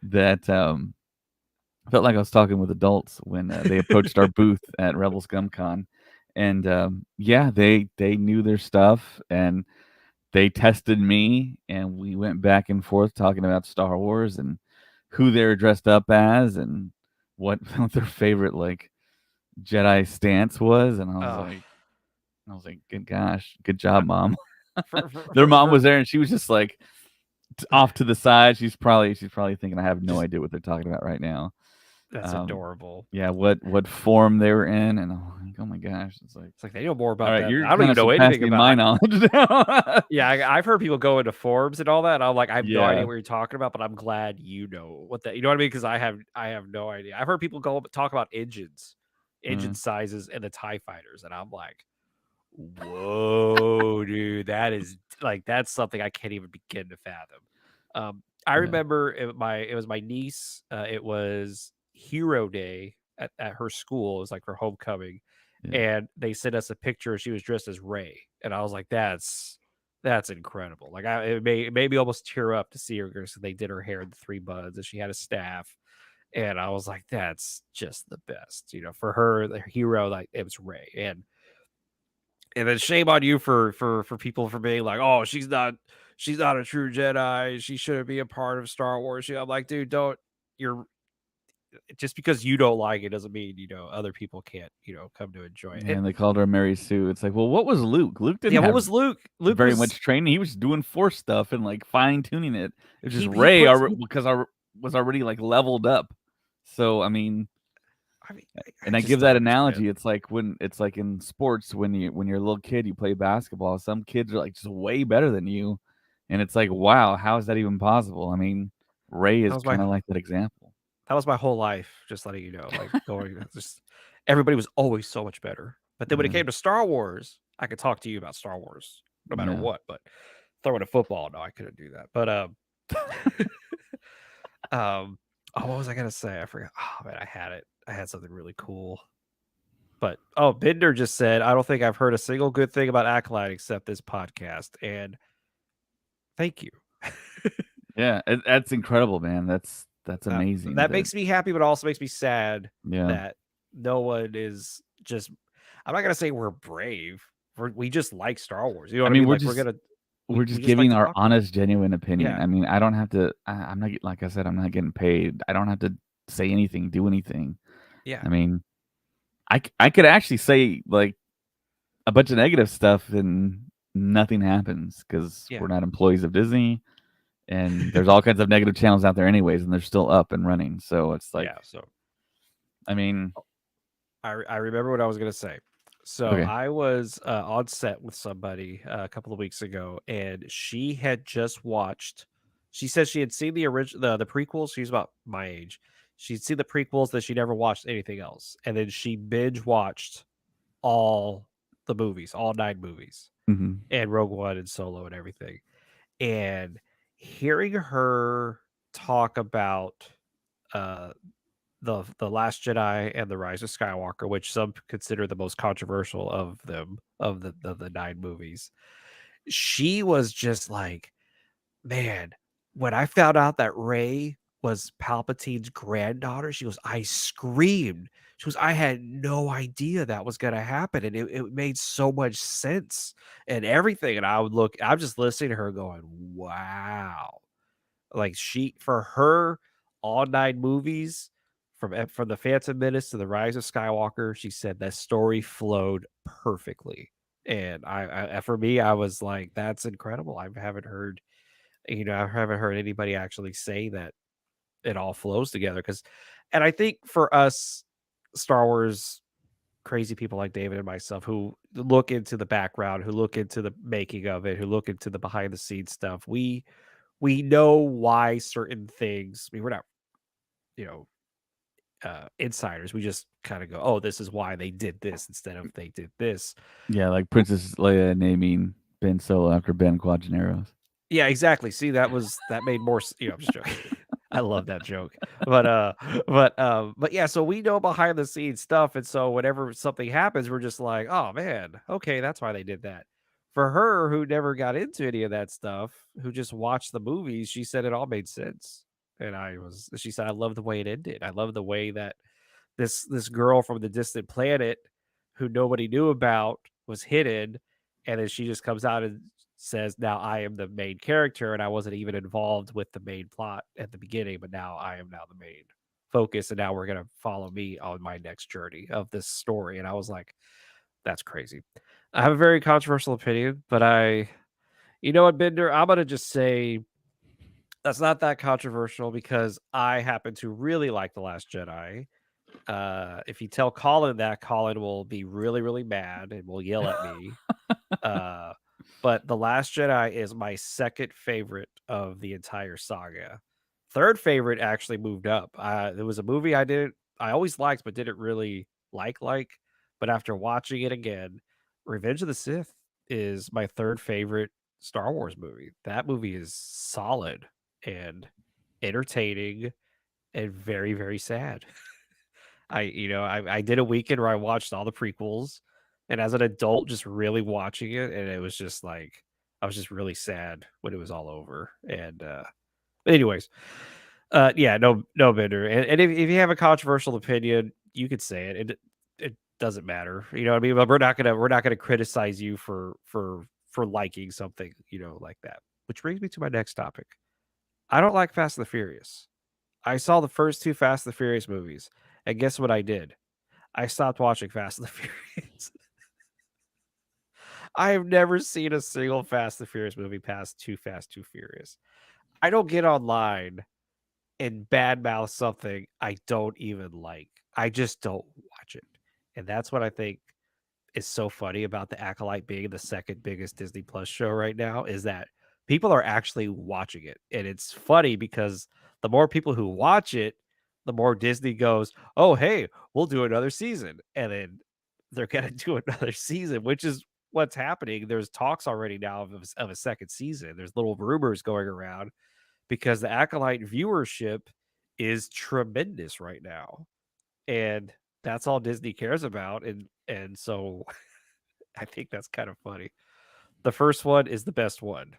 that felt like I was talking with adults when they approached our booth at Rebel Scum Con. And yeah, they knew their stuff, and they tested me, and we went back and forth talking about Star Wars and who they were dressed up as and what, what their favorite like Jedi stance was. And ugh. I was like, good gosh, good I job, mom. for for Their for mom for was there, and she was just like off to the side. She's probably thinking I have no just idea what they're talking about right now. that's Um, adorable. yeah, what form they were in, and Like, oh my gosh, It's like they know more all about right, that. you're I don't kind even of know anything surpassing about. my knowledge now. Yeah, I've heard people go into forums and all that. And I'm like, I have no idea Yeah. what you're talking about, but I'm glad you know what that. You know what I mean? Because I have no idea. I've heard people go talk about engines, engine Mm, sizes, and the Tie Fighters, and I'm like, whoa, dude, that is like that's something I can't even begin to fathom. I yeah. remember it was my niece. It was Hero Day at her school. It was like her homecoming, Yeah. and they sent us a picture. She was dressed as Ray, and I was like, that's incredible. Like it made me almost tear up to see her because they did her hair in the three buds, and she had a staff. And I was like, that's just the best, for her, the hero, like it was Ray. And then shame on you for people for being like, oh, she's not a true Jedi. She shouldn't be a part of Star Wars. I'm like, dude, don't you're just because you don't like it doesn't mean other people can't come to enjoy it. And they called her Mary Sue. It's like, well, what was Luke? Luke didn't Yeah, what have was Luke? Luke very was much training. He was doing Force stuff and like fine tuning it. It's just he Ray puts. because I was already like leveled up. So I mean, I mean, I and I just give don't that understand. analogy. It's like when it's like in sports when you're a little kid, you play basketball. Some kids are like just way better than you, and it's like, wow, how is that even possible? I mean, Ray That is was my kind of like that example. that was my whole life. Just letting you know, like going just everybody was always so much better. But then when it Yeah, came to Star Wars, I could talk to you about Star Wars no matter yeah. what. But throwing a football, no, I couldn't do that. But um, oh, what was I gonna say? I forgot. Oh man, I had it. I had something really cool. But Bender just said, I don't think I've heard a single good thing about Acolyte except this podcast. And thank you. Yeah, that's incredible, man. That's amazing. That makes me happy, but also makes me sad Yeah. that no one is just. I'm not gonna say we're brave. We just like Star Wars. You know I what I mean, mean? Like we're we just just like giving to our talk about it. honest, genuine opinion. Yeah, I mean, I don't have to. I'm not like I said. I'm not getting paid. I don't have to say anything, do anything. yeah, I mean, I could actually say like a bunch of negative stuff and nothing happens because yeah, we're not employees of Disney, and there's all kinds of negative channels out there anyways, and they're still up and running. So it's like, yeah. So I mean, I remember what I was gonna say. So okay, I was on set with somebody a couple of weeks ago, and she had just watched. She said she had seen the original, the prequels. She's about my age. She'd seen the prequels, that she never watched anything else, and then she binge watched all the movies, all 9 movies, hmm and Rogue One and Solo and everything. And hearing her talk about uh the Last Jedi and the Rise of Skywalker, which some consider the most controversial of them of the 9 movies. She was just like, man, when I found out that Rey was Palpatine's granddaughter, she goes, I screamed. She goes, I had no idea that was gonna happen. And it made so much sense and everything. And I'm just listening to her going, wow. Like for her, all 9 movies from the Phantom Menace to the Rise of Skywalker, she said that story flowed perfectly. And for me, I was like, that's incredible. I haven't heard anybody actually say that it all flows together. And I think for us, Star Wars crazy people like David and myself who look into the background, who look into the making of it, who look into the behind the scenes stuff, we know why certain things. I mean, we're not, you know, insiders. We just kind of go, "Oh, this is why they did this instead of they did this." yeah, like Princess Leia naming Ben Solo after Ben Quadraneros. Yeah, exactly. See, that made more. I'm just joking. I love that joke, but yeah. So we know behind the scenes stuff, and so whenever something happens, we're just like, "Oh man, okay, that's why they did that." For her, who never got into any of that stuff, who just watched the movies, she said it all made sense. And she said, I love the way it ended. I love the way that this girl from the distant planet who nobody knew about was hidden, and then she just comes out and says, now I am the main character, and I wasn't even involved with the main plot at the beginning, but now I am now the main focus, and now we're going to follow me on my next journey of this story. And I was like, that's crazy. I have a very controversial opinion, but you know what, Bender, I'm going to just say that's not that controversial because I happen to really like The Last Jedi. If you tell Colin that, Colin will be really, really mad and will yell at me. Uh, but The Last Jedi is my second favorite of the entire saga. Third favorite actually moved up. There was a movie I always liked, but didn't really like. But after watching it again, Revenge of the Sith is my third favorite Star Wars movie. That movie is solid and entertaining and very, very sad. I did a weekend where I watched all the prequels, and as an adult, just really watching it, and it was just like I was just really sad when it was all over. And but anyways, yeah, no Bender. And if you have a controversial opinion, you could say it. It doesn't matter. You know what I mean? But we're not gonna criticize you for liking something, like that. Which brings me to my next topic. I don't like Fast and the Furious. I saw the first two Fast and the Furious movies, and guess what I did? I stopped watching Fast and the Furious. I have never seen a single Fast and Furious movie past Too Fast, Too Furious. I don't get online and badmouth something I don't even like. I just don't watch it. And that's what I think is so funny about the Acolyte being the second biggest Disney Plus show right now is that people are actually watching it. And it's funny because the more people who watch it, the more Disney goes, "Oh, hey, we'll do another season." And then they're going to do another season, which is what's happening. There's talks already now of a second season. There's little rumors going around because the Acolyte viewership is tremendous right now. And that's all Disney cares about. And so I think that's kind of funny. The first one is the best one.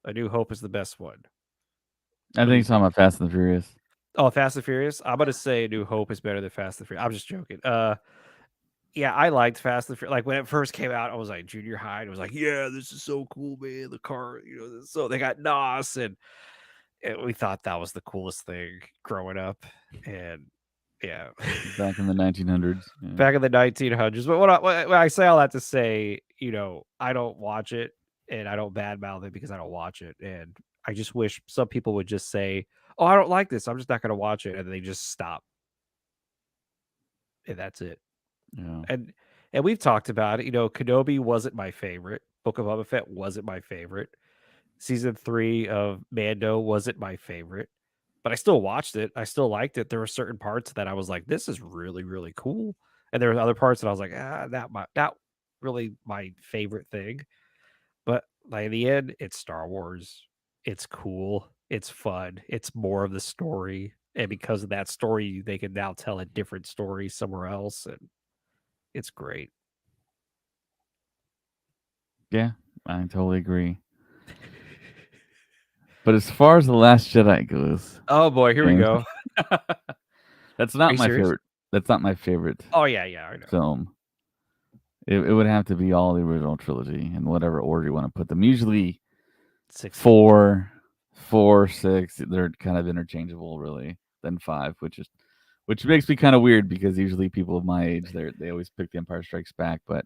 A New Hope is the best one. I What do think you it's talking think? about Fast and the Furious. Oh, Fast and Furious. I'm gonna say A New Hope is better than Fast and Furious. I'm just joking. Yeah, I liked Fast and Furious. Like when it first came out, I was like junior high. And I was like, yeah, this is so cool, man. The car, So they got NOS, and we thought that was the coolest thing growing up. And yeah, Back in the 1900s. Yeah. back in the 1900s. But when I say all that to say, I don't watch it and I don't badmouth it because I don't watch it. And I just wish some people would just say, "Oh, I don't like this. I'm just not going to watch it," and they just stop, and that's it. Yeah. And we've talked about it. Kenobi wasn't my favorite. Book of Boba Fett wasn't my favorite. Season 3 of Mando wasn't my favorite, but I still watched it. I still liked it. There were certain parts that I was like, "This is really, really cool," and there were other parts that I was like, not really my favorite thing." But like in the end, it's Star Wars. It's cool. It's fun. It's more of the story, and because of that story, they can now tell a different story somewhere else, and it's great. Yeah, I totally agree. But as far as The Last Jedi goes, Oh boy, here we James, go. that's Are not you my serious? favorite. That's not my favorite Oh yeah, I know. film. It would have to be all the original trilogy in whatever order you want to put them. Usually 6, 7, 8. 4, 6, they're kind of interchangeable, really. Then 5, which makes me kind of weird because usually people of my age they always pick The Empire Strikes Back. But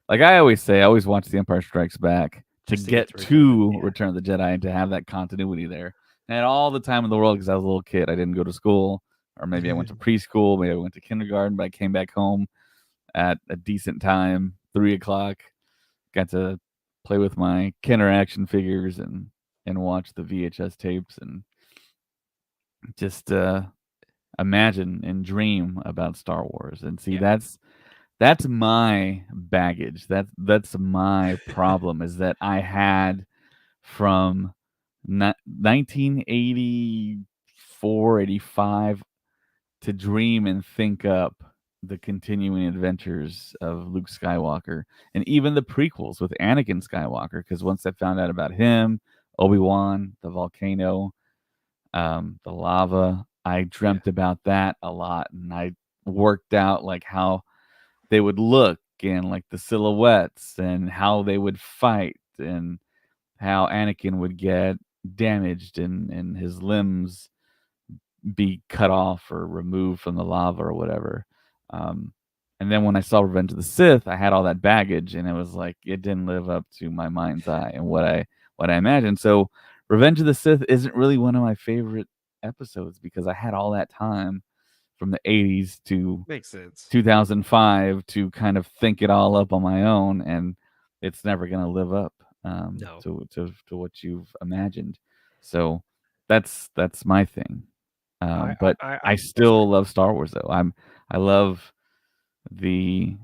like I always say, I always watch The Empire Strikes Back to Just to get get to Return of the to yeah. Return of the Jedi and to have that continuity there. And I had all the time in the world because I was a little kid. I didn't go to school, or maybe I went to preschool, maybe I went to kindergarten, but I came back home at a decent time, 3 o'clock. Got to play with my Kenner action figures and watch the VHS tapes and just imagine and dream about Star Wars. And see, Yeah. that's my baggage. That's my problem is that I had from 1984, 85 to dream and think up the continuing adventures of Luke Skywalker and even the prequels with Anakin Skywalker. Because once I found out about him, Obi-Wan, the volcano, the lava, I Yeah. dreamt about that a lot, and I worked out like how they would look and like the silhouettes and how they would fight and how Anakin would get damaged and his limbs be cut off or removed from the lava or whatever. Um, and then when I saw Revenge of the Sith, I had all that baggage, and it was like it didn't live up to my mind's eye and what I imagined. So Revenge of the Sith isn't really one of my favorite episodes because I had all that time from the 80s to Makes sense. 2005 to kind of think it all up on my own, and it's never going to live up No, to what you've imagined. So that's my thing. But I oh, sorry. still love Star Wars though. I love the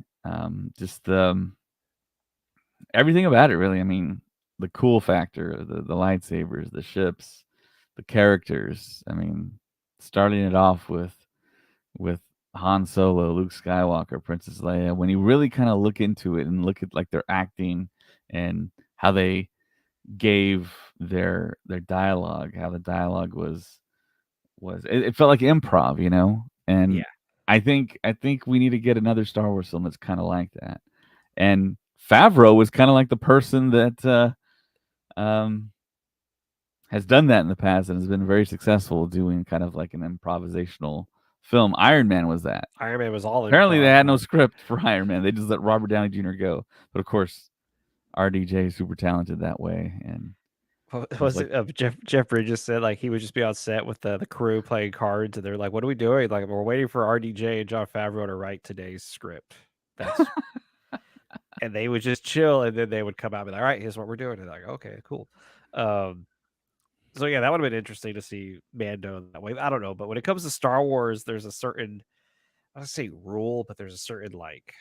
just the everything about it really. I mean, the cool factor, the lightsabers, the ships, the characters. I mean, starting it off with Han Solo, Luke Skywalker, Princess Leia, when you really kind of look into it and look at like their acting and how they gave their dialogue, how the dialogue was it felt like improv, you know? And Yeah, I think we need to get another Star Wars film that's kind of like that. And Favreau was kind of like the person that um has done that in the past and has been very successful doing kind of like an improvisational film. Iron Man was that. Iron Man was all Apparently, they improv. had no script for Iron Man. They just let Robert Downey Jr. go. But of course, RDJ is super talented that way, and What he's was like, it? Jeff Bridges said like he would just be on set with the crew playing cards, and they're like, "What are we doing? Like, we're waiting for RDJ and John Favreau to write today's script." That's and they would just chill, and then they would come out and be like, "All right, here's what we're doing." And they're like, "Okay, cool." Um, so yeah, that would have been interesting to see Mando that way. I don't know, but when it comes to Star Wars, there's a certain I don't say rule, but there's a certain like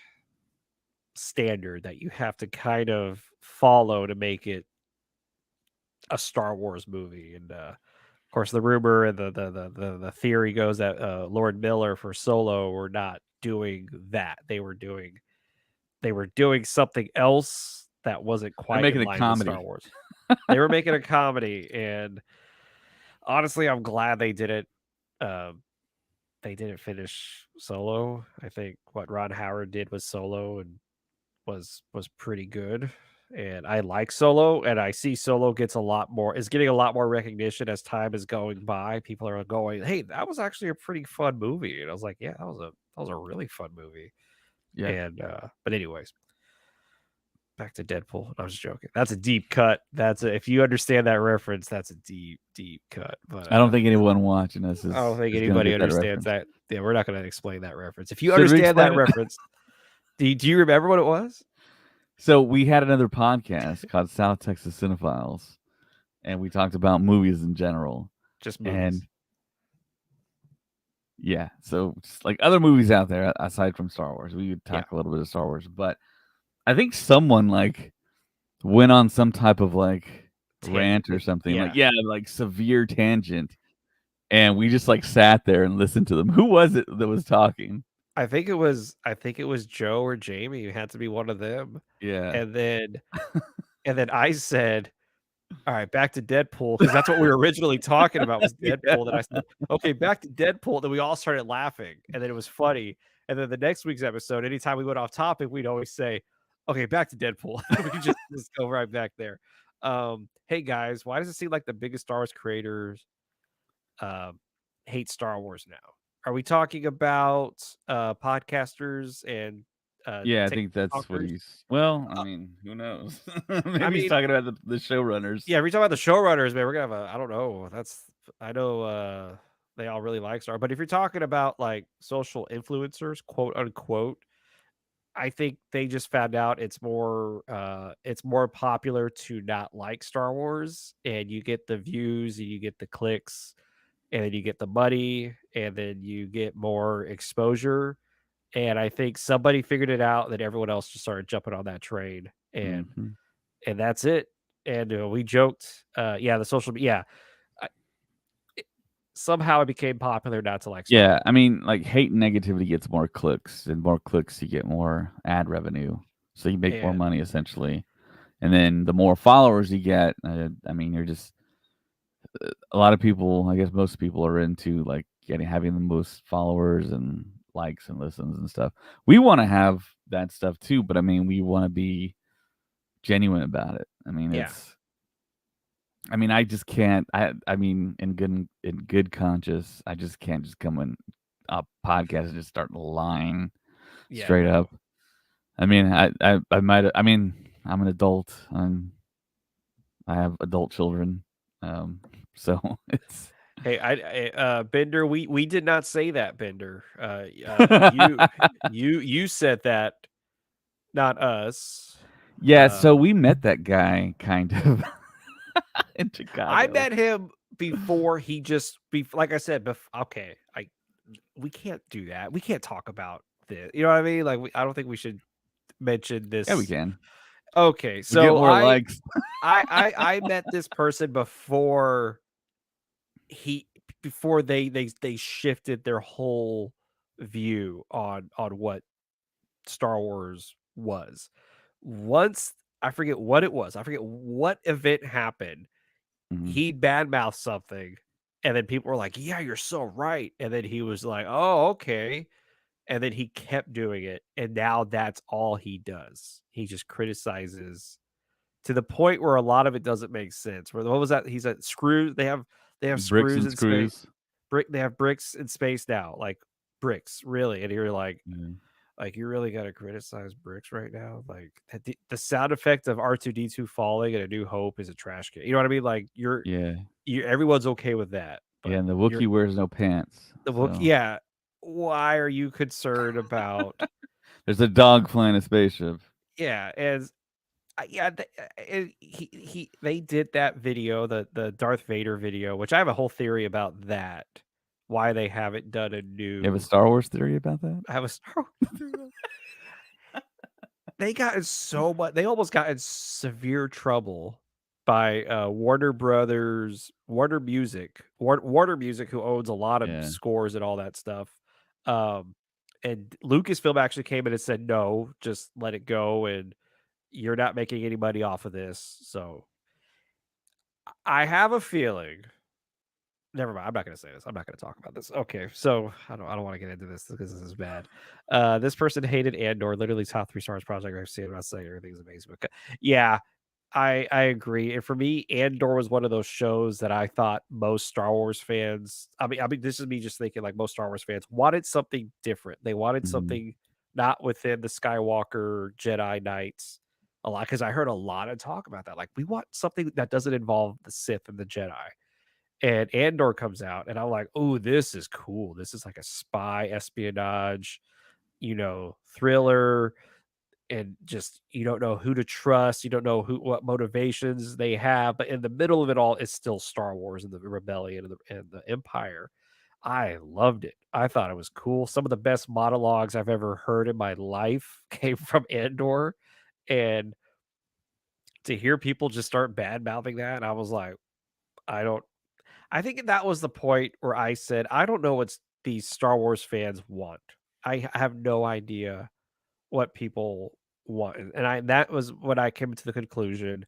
standard that you have to kind of follow to make it a Star Wars movie. And of course, the rumor and the theory goes that Lord Miller for Solo were not doing that. They were doing something else that wasn't they're quite in making a line with Star comedy. Wars. They were making a comedy, and honestly, I'm glad they did it. Um, they didn't finish Solo. I think what Ron Howard did with Solo and was pretty good. And I like Solo, and I see Solo gets a lot more is getting a lot more recognition as time is going by. People are going, "Hey, that was actually a pretty fun movie." And I was like, "Yeah, that was a really fun movie." Yeah, And but anyways, back to Deadpool. I was joking. That's a deep cut. If you understand that reference, that's a deep, deep cut. But I don't think anyone watching us I don't think is gonna anybody get that understands reference. that. Yeah, we're not going to explain that reference. If you Should we understand explain that it? reference, do you remember what it was? So we had another podcast called South Texas Cinephiles, and we talked about movies in general. Just And movies. yeah, so just like other movies out there aside from Star Wars, we would Yeah. talk a little bit of Star Wars. But I think someone like went on some type of like Tangent. rant or something, like Yeah. yeah, like severe tangent, and we just like sat there and listened to them. Who was it that was talking? I think it was Joe or Jamie. It had to be one of them. Yeah, And then I said, "All right, back to Deadpool," because that's what we were originally talking about was yeah, Deadpool. Then I said, "Okay, back to Deadpool." Then we all started laughing, and then it was funny. And then the next week's episode, anytime we went off topic, we'd always say, "Okay, back to Deadpool." We could just go right back there. Hey guys, why does it seem like the biggest Star Wars creators um, hate Star Wars now? Are we talking about podcasters and yeah. I think that's what TikTokers? he's. Well, I Uh, mean, who knows? I Maybe he's mean, talking about the showrunners. yeah, if we talk about the showrunners, man, we're gonna have a I don't know. I know they all really like Star, but if you're talking about like social influencers, quote unquote, I think they just found out it's more popular to not like Star Wars, and you get the views and you get the clicks and then you get the money and then you get more exposure. And I think somebody figured it out that everyone else just started jumping on that train, Hmm. and that's it. And we joked, yeah, the social, yeah, I, it, somehow it became popular not to like Star Yeah, Wars. I mean, like hate and negativity gets more clicks, and more clicks you get more ad revenue, so you make more And money essentially. And then the more followers you get, I mean, you're just a lot of people. I guess most people are into like getting having the most followers and likes and listens and stuff. We want to have that stuff too, but I mean, we want to be genuine about it. I mean, yeah, it's. I mean, I just can't. I mean, in good conscience, I just can't just come in a podcast and just start lying yeah, straight no, up. I mean, I might. I mean, I'm an adult. I have adult children, so it's. Bender, we did not say that, Bender. You said that, not us. Yeah, Uh, so we met that guy kind of in I Chicago. met him before he just be like I said. Okay, we can't do that. We can't talk about this. You know what I mean? Like I don't think we should mention Yeah, we this. can. Okay, We get so more likes. I met this person he before they shifted their whole view on what Star Wars was. Once I forget what it was. I forget what event happened. Mhm. He badmouthed something, and then people were like, "Yeah, you're so right." And then he was like, "Oh, okay." And then he kept doing it, and now that's all he does. He just criticizes to the point where a lot of it doesn't make sense. Where what was that? He's at screws. They have Bricks screws and in space. screws. They have bricks in space now, like bricks, really. And you're Yeah. like you really got to criticize bricks right now. Like the sound effect of R2D2 falling in A New Hope is a trash can. You know what I mean? Like Yeah. you everyone's okay with that, Yeah, but and the you're Wookiee wears no pants. the book. So Yeah, why are you concerned about? there's a dog flying a spaceship. Yeah, as yeah, they did that video, the Darth Vader video, which I have a whole theory about that. Why they haven't done a You have a new Star Wars theory about that? I have a Star Wars theory about they got in so much they almost got in severe trouble by Warner Music, who owns a lot of Yeah. scores and all that stuff. Um, and Lucasfilm actually came in and said, no, just let it go, and you're not making any money off of this. So I have a feeling. Never mind. I'm not going to say this. I'm not going to talk about this. Okay, so I don't want to get into this because this is bad. This person hated Andor. Literally top 3 stars project I've seen. I'm not saying everything's amazing, but yeah, I agree. And for me, Andor was one of those shows that I thought most Star Wars fans. I mean, this is me just thinking like most Star Wars fans wanted something different. They wanted Mhm. something not within the Skywalker Jedi Knights a lot because I heard a lot of talk about that. Like we want something that doesn't involve the Sith and the Jedi. And Andor comes out, and I'm like, "Oh, this is cool. This is like a spy espionage, thriller." And just you don't know who to trust, you don't know what motivations they have, but in the middle of it all, it's still Star Wars and the rebellion and the Empire. I loved it. I thought it was cool. Some of the best monologues I've ever heard in my life came from Andor, and to hear people just start bad mouthing that, I was like, I don't. I think that was the point where I said, I don't know what these Star Wars fans want. I have no idea what people want. And that was when I came to the conclusion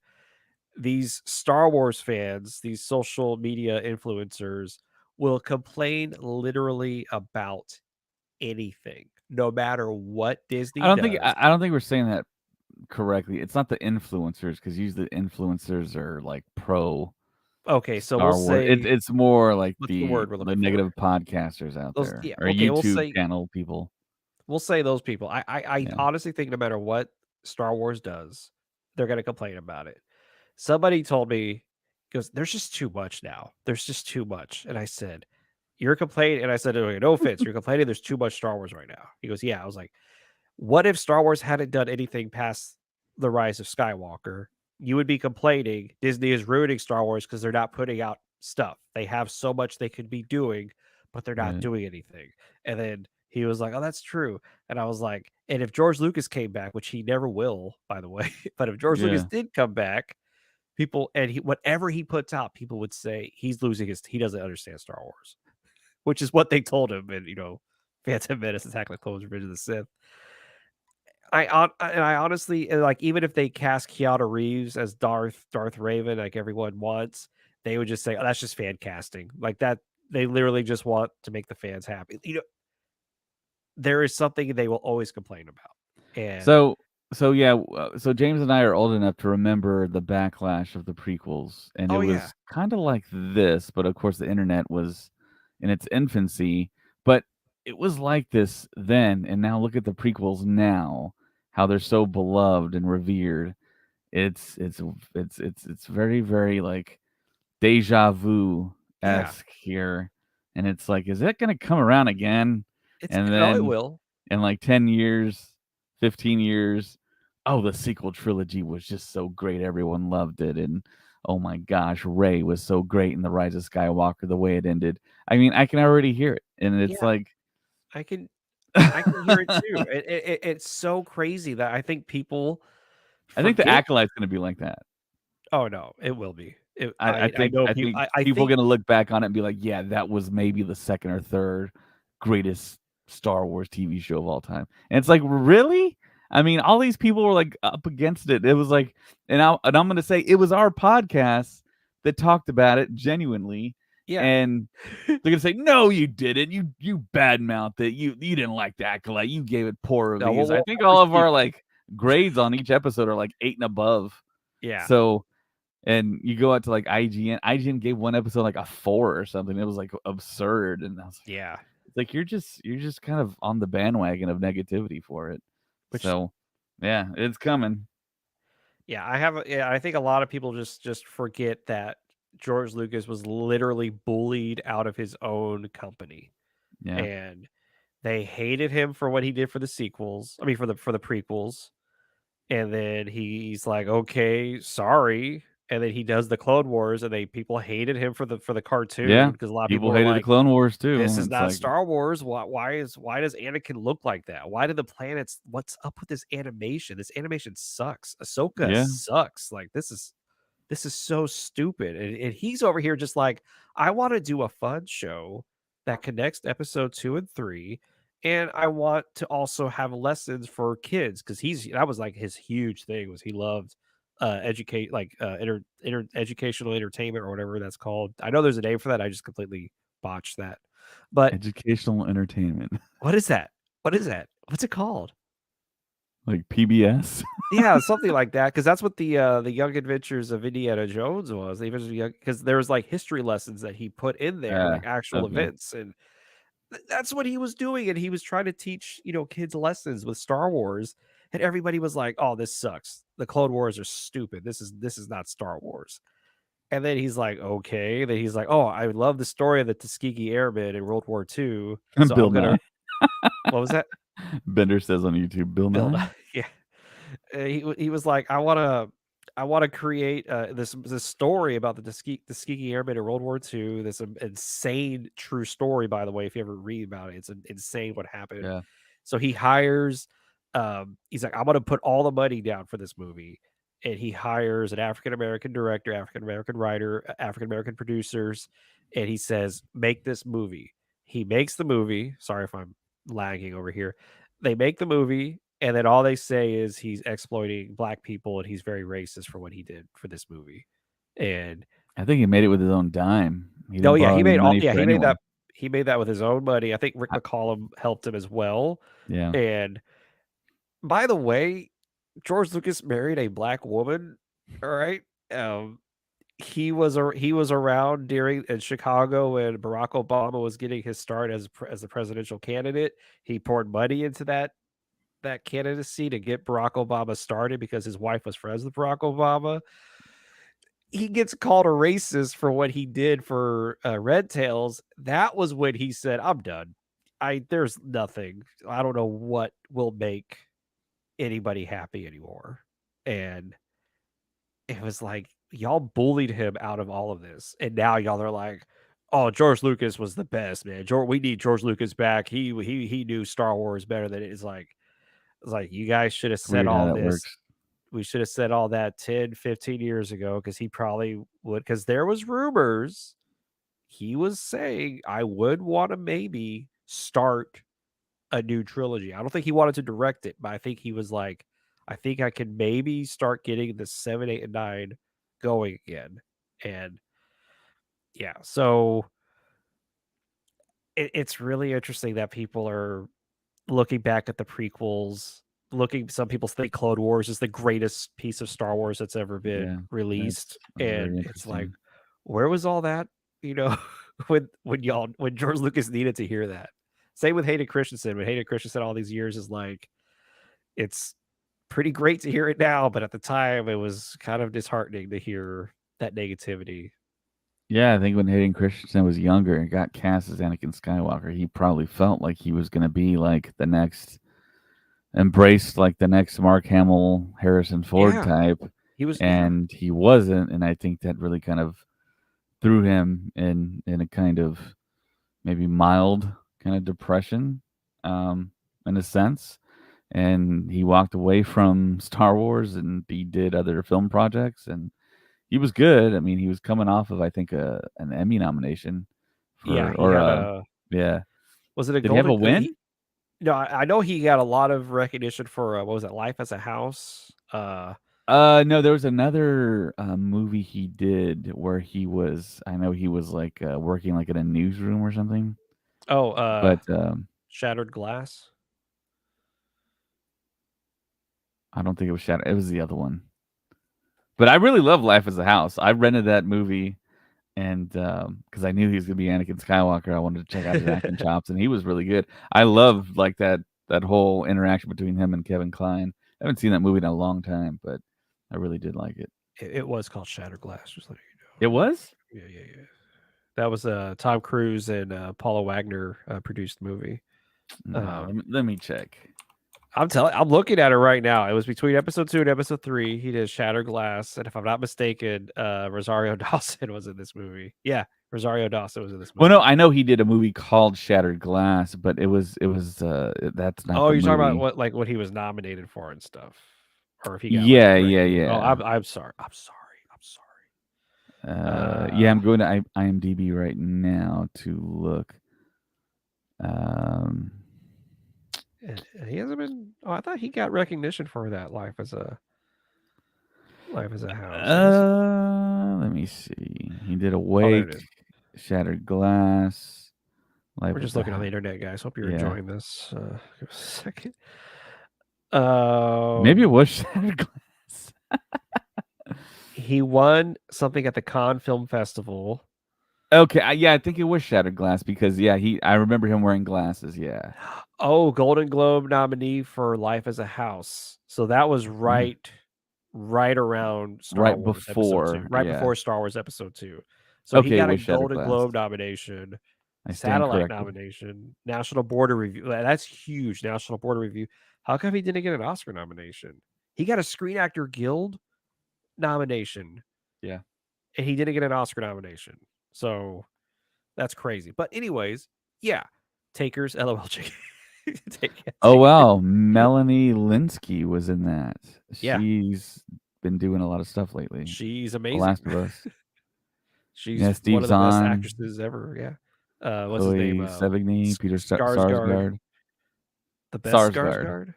these Star Wars fans, these social media influencers will complain literally about anything, no matter what I Disney don't think does. I don't think we're saying that correctly. It's not the influencers because usually the influencers are like pro Okay, so we'll Star Wars. say It's more like what's the the word we're the looking for? negative podcasters out Those there yeah, or okay, YouTube channel people. we'll say those people. I Yeah. honestly think no matter what Star Wars does, they're gonna complain about it. Somebody told me, goes, "There's just too much now. There's just too much." And I said, "You're complaining." And I said, "Okay, no offense. You're complaining there's too much Star Wars right now." He goes, "Yeah." I was like, what if Star Wars hadn't done anything past The Rise of Skywalker? You would be complaining Disney is ruining Star Wars because they're not putting out stuff. They have so much they could be doing, but they're not Right. doing anything. And then he was like, "Oh, that's true." And I was like, "And if George Lucas came back, which he never will, by the way, but if George Lucas Yeah. did come back, people and whatever he puts out, people would say he's losing he doesn't understand Star Wars," which is what they told him. And Phantom Menace, Attack of the Clones, Revenge of the Sith. I honestly like even if they cast Keanu Reeves as Darth Raven, like everyone wants, they would just say, "Oh, that's just fan casting." Like that, they literally just want to make the fans happy. There is something they will always complain about, and So so yeah, so James and I are old enough to remember the backlash of the prequels, and it oh yeah, was kind of like this, but of course the internet was in its infancy, but it was like this then, and now look at the prequels now, how they're so beloved and revered. It's it's it's very like deja vu Yeah, esque here, and it's like, is it going to come around again? it's And no, it then will. in like 10 years, 15 years, oh, the sequel trilogy was just so great, everyone loved it, and oh my gosh, Ray was so great in the Rise of Skywalker the way it ended. I mean, I can already hear it, and it's Yeah, like, I can I can hear it too. I It's so crazy that I think people think the forget. Acolyte's going to be like that. Oh no, it will be. I I think know I people. think I people are think gonna look back on it and be like, "Yeah, that was maybe the second or third greatest Star Wars TV show of all time." And it's like, really? I mean, all these people were like up against it. It was like, and I'm gonna say it was our podcast that talked about it genuinely, yeah. and they're gonna say, "No, you didn't. You badmouthed it. You didn't like the Acolyte. You gave it poor No, reviews." I think we'll all of receive our it. like grades on each episode are like 8 and above. Yeah, So and you go out to like IGN. IGN gave one episode like a 4 or something. It was like absurd, and I was like, yeah. it's like you're just kind of on the bandwagon of negativity for it. Which So, yeah, it's coming. yeah, I have. Yeah, I think a lot of people just forget that George Lucas was literally bullied out of his own company, Yeah, and they hated him for what he did for the sequels. I mean, for the prequels. And then he's like, "Okay, sorry." And then he does the Clone Wars, and people hated him for the cartoon yeah. because a lot of people People were hated the like, Clone Wars too. "This is It's not like, Star Wars. Why does Anakin look like that? Why do the planets? What's up with this animation? This animation sucks. Ahsoka yeah, sucks. Like this is so stupid." And he's over here just like, I want to do a fun show that connects episode 2 and 3. And I want to also have lessons for kids because that was like his huge thing was he loved educate like educational entertainment or whatever that's called. I know there's a name for that. I just completely botched that. But educational entertainment, what is that? What is that? What's it called? like PBS. Yeah, something like that, because that's what the Young Adventures of Indiana Jones was. Because there was like history lessons that he put in there, like actual Okay. events, and that's what he was doing. And he was trying to teach kids lessons with Star Wars, and everybody was like, "Oh, this sucks. The Clone Wars are stupid. This is not Star Wars." And then he's like, "Okay." Then he's like, "Oh, I love the story of the Tuskegee Airmen in World War II, so Bill I'm gonna." Nye. What was that? Bender says on YouTube, Bill Build. Nye. Yeah. He was like, I want to create this story about the Tuskegee Airmen in World War II. This insane true story, by the way. If you ever read about it, it's insane what happened. Yeah, So he hires. He's like, I'm going to put all the money down for this movie, and he hires an African American director, African American writer, African American producers, and he says, make this movie. He makes the movie. Sorry if I'm lagging over here. They make the movie, and then all they say is he's exploiting black people and he's very racist for what he did for this movie. And I think he made it with his own dime. He no, didn't yeah, borrow he any made all money yeah, for anyone. he made that with his own money. I think Rick I, McCollum helped him as well. yeah, And by the way, George Lucas married a black woman. All right. Um, he was around during in Chicago when Barack Obama was getting his start as the presidential candidate. He poured money into that candidacy to get Barack Obama started because his wife was friends with Barack Obama. He gets called a racist for what he did for Red Tails. That was when he said, "I'm done. There's nothing. I don't know what will make anybody happy anymore." And it was like y'all bullied him out of all of this, and now y'all are like, "Oh, George Lucas was the best, man. We need George Lucas back. He knew Star Wars better than it." It's like you guys should have it's said weird how all that this. works. We should have said all that 10, 15 years ago because he probably would. Because there was rumors he was saying I would want to maybe start a new trilogy. I don't think he wanted to direct it, but I think he was like, I think I can maybe start getting the 7, 8, and 9 going again. And yeah, so it's really interesting that people are looking back at the prequels. Some people think Clone Wars is the greatest piece of Star Wars that's ever Yeah, been released, that's very and it's like, interesting. where was all that? You know, when George Lucas needed to hear that. Same with Hayden Christensen. When Hayden Christensen all these years is like, it's pretty great to hear it now, but at the time it was kind of disheartening to hear that negativity. Yeah, I think when Hayden Christensen was younger and got cast as Anakin Skywalker, he probably felt like he was going to be like the next, embraced like the next Mark Hamill, Harrison Ford Yeah, type, he was. Yeah, and he wasn't. And I think that really kind of threw him in a kind of maybe mild kind of depression, in a sense. And he walked away from Star Wars and he did other film projects, and he was good. I mean, he was coming off of I think an Emmy nomination yeah. for He or had a. yeah. Was it a Did he have a golden? win? No, I know he got a lot of recognition for what was it, Life as a House? No, there was another movie he did where he was. I know he was like working like in a newsroom or something. Oh, But Shattered Glass. I don't think it was Shadow. It was the other one. But I really love Life as a House. I rented that movie, and because I knew he was gonna be Anakin Skywalker, I wanted to check out his acting chops, and he was really good. I love like that whole interaction between him and Kevin Kline. I haven't seen that movie in a long time, but I really did like it. It was called Shattered Glass, just letting It was? you know. Yeah. That was Tom Cruise and Paula Wagner produced movie. No, let me check. I'm looking at it right now. It was between episode 2 and episode 3. He did Shattered Glass, and if I'm not mistaken, Rosario Dawson was in this movie. Yeah, Rosario Dawson was in this Well, movie. no, I know he did a movie called Shattered Glass, but it was that's not Oh, the you're talking about movie. what he was nominated for and stuff, or if he got like Yeah, yeah, recognition. Oh, yeah. I'm sorry. I'm sorry. I'm Yeah, sorry. I'm going to IMDb right now to look. Um, He hasn't been. Oh, I thought he got recognition for that Life as a House. I guess. let me see. He did Oh, there it Awake, is. Shattered Glass, Life We're as just a looking on the House. internet, guys. Hope you're Yeah, enjoying this. Give us a second. maybe it was Shattered Glass. He won something at the Cannes Film Festival. Okay, yeah, I think it was Shattered Glass because yeah, I remember him wearing glasses. Yeah, Oh, Golden Globe nominee for Life as a House. So that was yeah. right around Star Right Wars Episode 2, before. right Yeah. before Star Wars Episode 2. So he Okay, it got a was Shattered Golden Glass. Globe nomination, I stand satellite corrected. nomination, National Border Review. That's huge. National Border Review. How come he didn't get an Oscar nomination? He got a Screen Actor Guild nomination, Yeah. and he didn't get an Oscar nomination. So that's crazy. But anyways, yeah, takers, LOLJ. Oh Take it. wow, Melanie Linsky was in that. Yeah, She's been doing a lot of stuff lately. she's The amazing. Last of Us. She's Yeah, one Steve of the best Zahn, actresses ever. Yeah. What's his name? Chloe Sevigny, Peter Skarsgård. Sarsgaard. The best Sarsgaard. Skarsgård?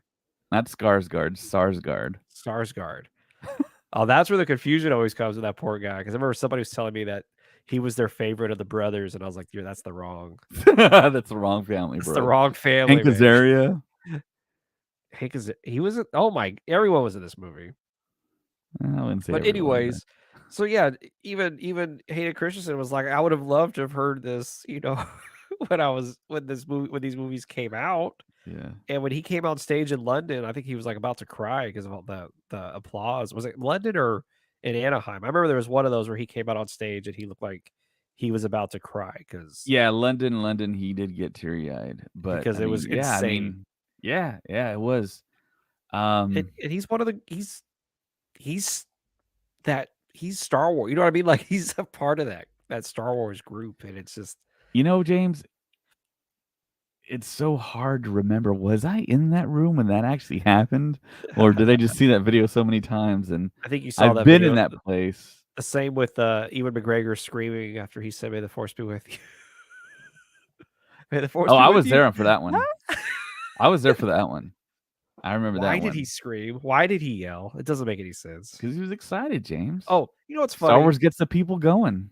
Not Skarsgård, Sarsgaard. Skarsgård. Oh, that's where the confusion always comes with that poor guy. Because I remember somebody was telling me that he was their favorite of the brothers, and I was like, "That's the wrong. That's the wrong family, That's the bro. wrong family, Hank man." Azaria. Hank is he was. Oh my! Everyone was in this movie. I wouldn't say But everyone, but anyways, so yeah, even Hayden Christensen was like, I would have loved to have heard this, when these movies came out. yeah. And when he came on stage in London, I think he was like about to cry because of all the applause. Was it London or in Anaheim? I remember there was one of those where he came out on stage and he looked like he was about to cry Yeah, London, he did get teary-eyed, but because I it was mean, yeah, I insane. mean, yeah, it was. And he's one of the he's he's Star Wars. You know what I mean? Like he's a part of that Star Wars group, and it's just James, it's so hard to remember. Was I in that room when that actually happened, or did I just see that video so many times? And I think you saw I've that been in video. that place. The same with Ewan McGregor screaming after he said, "May the force be with you." May the force Oh, be I with was you. there for that one. I was there for that one. I remember Why that did he one scream? Why did he yell? It doesn't make any sense. because he was excited. James, Oh, you know what's Star funny? Wars gets the people going.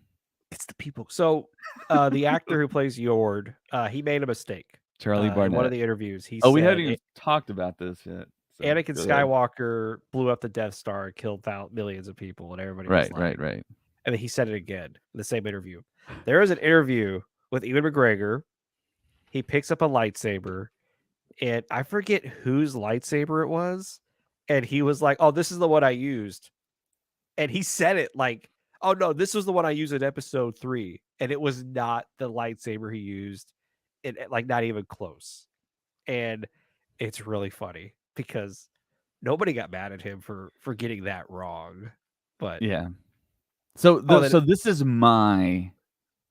It's the people. So, the actor who plays Yord, he made a mistake. Charlie In one of Barnett. the interviews, he Oh, we haven't said even talked about this yet. So Anakin go ahead. Skywalker blew up the Death Star and killed millions of people, and everybody was Right, like, right, right. and then he said it again in the same interview. There is an interview with Ewan McGregor. He picks up a lightsaber, and I forget whose lightsaber it was. And he was like, "Oh, this is the one I used." And he said it like, oh no, this was the one I used in episode 3, and it was not the lightsaber he used, like not even close. And it's really funny because nobody got mad at him for getting that wrong. But Yeah. So oh, then this is my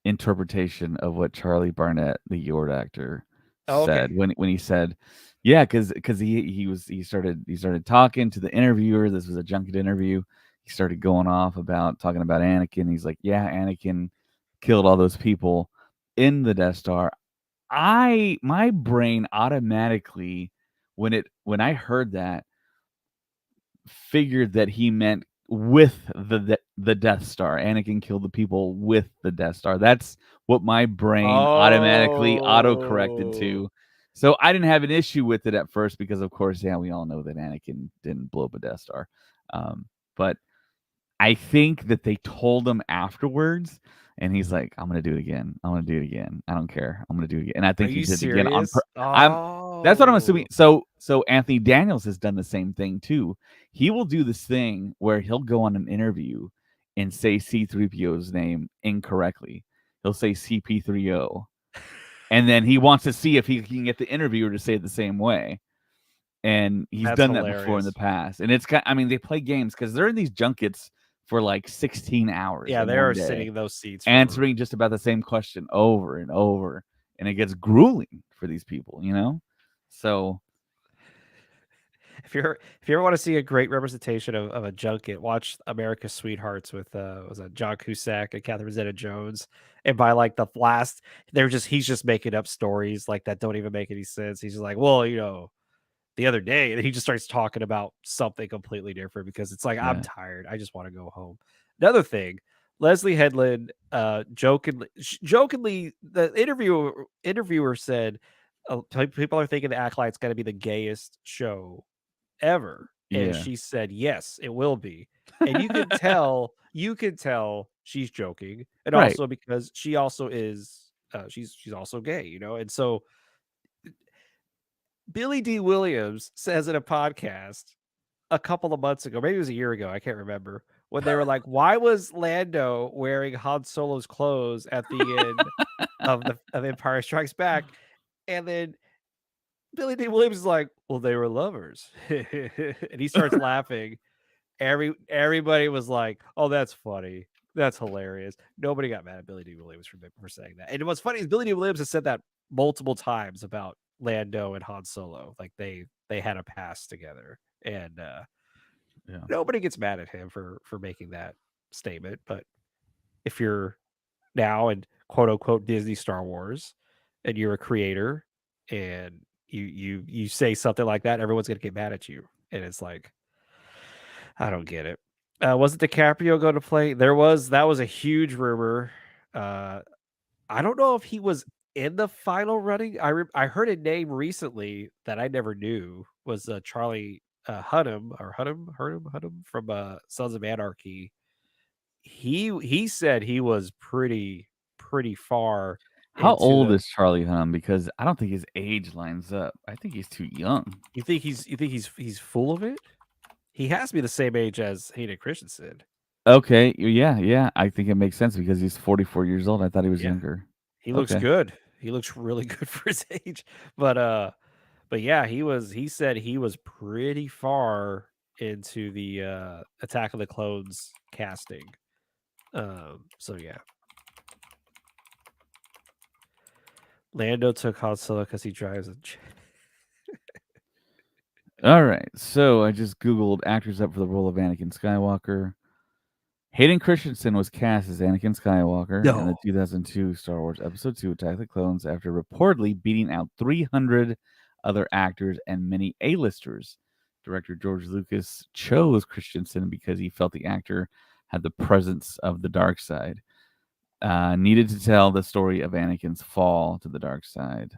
interpretation of what Charlie Barnett, the Yord actor, oh, said okay. when he said, yeah, because he started talking to the interviewer. This was a junket interview. He started going off about talking about Anakin. He's like, yeah, Anakin killed all those people in the Death Star. My brain automatically when I heard that figured that he meant with the Death Star. Anakin killed the people with the Death Star. That's what my brain automatically auto-corrected Oh, to. So I didn't have an issue with it at first because, of course, yeah, we all know that Anakin didn't blow up a Death Star. But I think that they told him afterwards, and he's like, "I'm gonna do it again. I'm gonna do it again. I don't care. I'm gonna do it again." And I are think he you did it again on. serious? I'm. That's what I'm assuming. Oh, So Anthony Daniels has done the same thing too. He will do this thing where he'll go on an interview and say C-3PO's name incorrectly. He'll say CP3O, and then he wants to see if he can get the interviewer to say it the same way. And he's that's done that before in the hilarious. past. And it's kind. I mean, they play games because they're in these junkets for like 16 hours Yeah, in they one are day, sitting in those seats for answering just about the same question over and over, and it gets grueling for these people, you know. So if you ever want to see a great representation of a junket, watch America's Sweethearts with was it John Cusack and Catherine Zeta-Jones. And by like the last, he's just making up stories like that don't even make any sense. He's just like, well, the other day, and he just starts talking about something completely different because it's like, I'm yeah, tired. I just want to go home. Another thing, Leslie Headland jokingly, the interviewer said, people are thinking the Acolyte's going to be the gayest show ever. And yeah, she said, yes, it will be. And you can tell she's joking. And right, also because she also is, she's also gay, And so Billy D. Williams says in a podcast a couple of months ago, maybe it was a year ago, I can't remember, when they were like, why was Lando wearing Han Solo's clothes at the end of Empire Strikes Back? And then Billy D. Williams is like, well, they were lovers. And he starts laughing. Everybody was like, "Oh, that's funny. That's hilarious." Nobody got mad at Billy D. Williams for saying that. And what's funny is Billy D. Williams has said that multiple times about Lando and Han Solo. Like they had a past together, and yeah, nobody gets mad at him for making that statement. But if you're now in quote unquote Disney Star Wars, and you're a creator, and you say something like that, everyone's gonna get mad at you, and it's like I don't get it. Wasn't DiCaprio going to play? That was a huge rumor. Uh, I don't know if he was in the final running. I heard a name recently that I never knew was Charlie Hunnam from Sons of Anarchy. He said he was pretty far how into old the. is Charlie Hunnam? Because I don't think his age lines up. I think he's too young. You think he's full of it? He has to be the same age as Hayden Christensen. Okay, yeah, I think it makes sense because he's 44 years old. I thought he was Yeah. younger. He looks Okay, good. He looks really good for his age. But yeah, he said he was pretty far into the Attack of the Clones casting. So yeah. Lando took Han Solo because he drives a all right. So I just googled actors up for the role of Anakin Skywalker. Hayden Christensen was cast as Anakin Skywalker in the No. 2002 Star Wars Episode 2 Attack of the Clones after reportedly beating out 300 other actors and many A-listers. Director George Lucas chose Christensen because he felt the actor had the presence of the dark side. Needed to tell the story of Anakin's fall to the dark side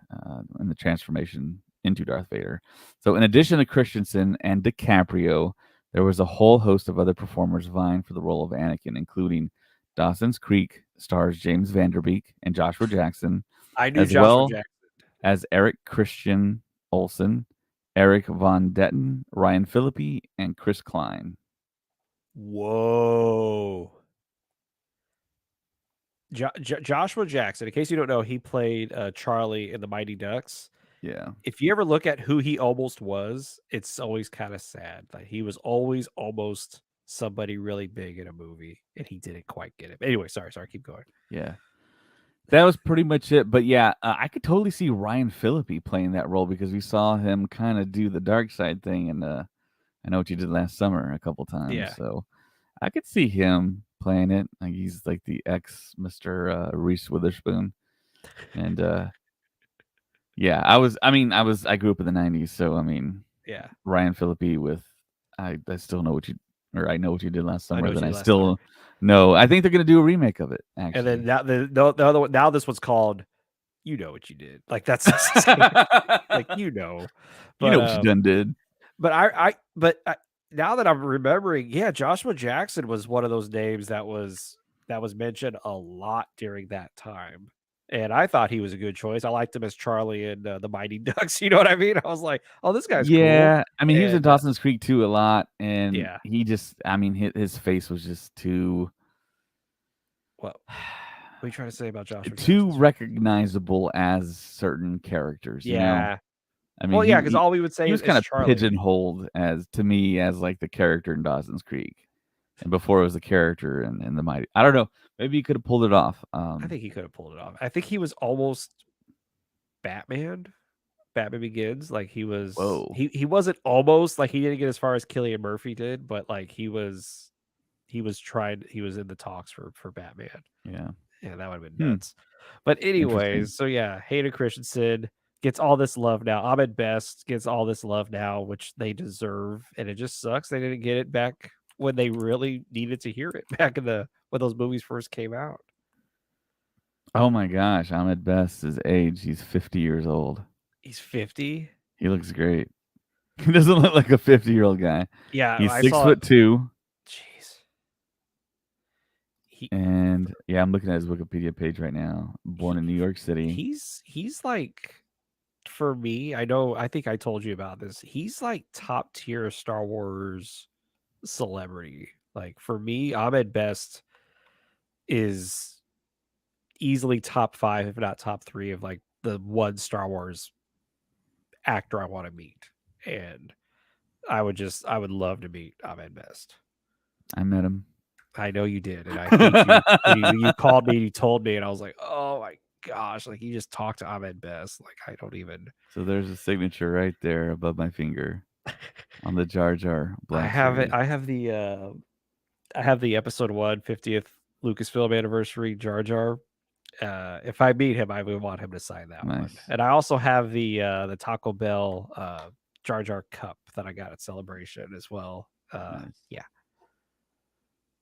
and the transformation into Darth Vader. So, in addition to Christensen and DiCaprio, there was a whole host of other performers vying for the role of Anakin, including Dawson's Creek stars James Vanderbeek and Joshua Jackson, I knew as Joshua well Jackson. as Eric Christian Olsen, Eric Von Detten, Ryan Phillippe, and Chris Klein. Whoa. Joshua Jackson. In case you don't know, he played Charlie in the Mighty Ducks. Yeah. If you ever look at who he almost was, it's always kind of sad. Like he was always almost somebody really big in a movie, and he didn't quite get it. Anyway, sorry, keep going. Yeah. That was pretty much it. But yeah, I could totally see Ryan Phillippe playing that role because we saw him kind of do the dark side thing and I Know What You Did Last Summer a couple times. Yeah. So I could see him playing it. Like he's like the ex Mr. Reese Witherspoon. And yeah, I grew up in the 90s, so I mean, Yeah. Ryan Phillippe with I still know what you or I Know What You Did Last I Summer. Know What Then You I Did Last Summer. still know. I think they're gonna do a remake of it. And Actually, then now the other one, now this one's called You Know What You Did. Like that's like you know. know But what you done did. but now that I'm remembering, yeah, Joshua Jackson was one of those names that was mentioned a lot during that time. And I thought he was a good choice. I liked him as Charlie in the Mighty Ducks. You know what I mean? I was like, oh, this guy's cool. Yeah, I mean, he was in And Dawson's Creek too a lot, and yeah, he just, I mean, his face was just too, what are you trying to say about Joshua too Jackson? recognizable as certain characters. You know, Yeah. I mean, Well, yeah, because all we would say he is was kind of Charlie. pigeonholed as to me as like the character in Dawson's Creek, and before it was the character in the Mighty. I don't know. Maybe he could have pulled it off. I think he could have pulled it off. I think he was almost Batman Begins. Like he was, Whoa. he wasn't almost, like he didn't get as far as Cillian Murphy did, but like he was in the talks for Batman. Yeah. Yeah, that would have been nuts. But anyways, so yeah, Hayden Christensen gets all this love now. Ahmed Best gets all this love now, which they deserve, and it just sucks they didn't get it back when they really needed to hear it back in when those movies first came out. Oh my gosh, Ahmed Best's age. He's 50 years old. He's 50. He looks great. He doesn't look like a 50-year-old guy. Yeah, he's 6'2". Jeez. And yeah, I'm looking at his Wikipedia page right now. Born in New York City. He's like, for me, I think I told you about this. He's like top tier Star Wars celebrity. Like for me, Ahmed Best is easily top 5, if not top 3 of like the one Star Wars actor I want to meet. And I would love to meet Ahmed Best. I met him. I know you did, and I think you called me, you told me, and I was like, oh my gosh, like you just talked to Ahmed Best. Like I don't even. So there's a signature right there above my finger on the Jar Jar Black. I have it. I have the episode 1 50th Lucasfilm anniversary Jar Jar. If I meet him, I would want him to sign that one. And I also have the Taco Bell Jar Jar cup that I got at Celebration as well. Nice. Yeah.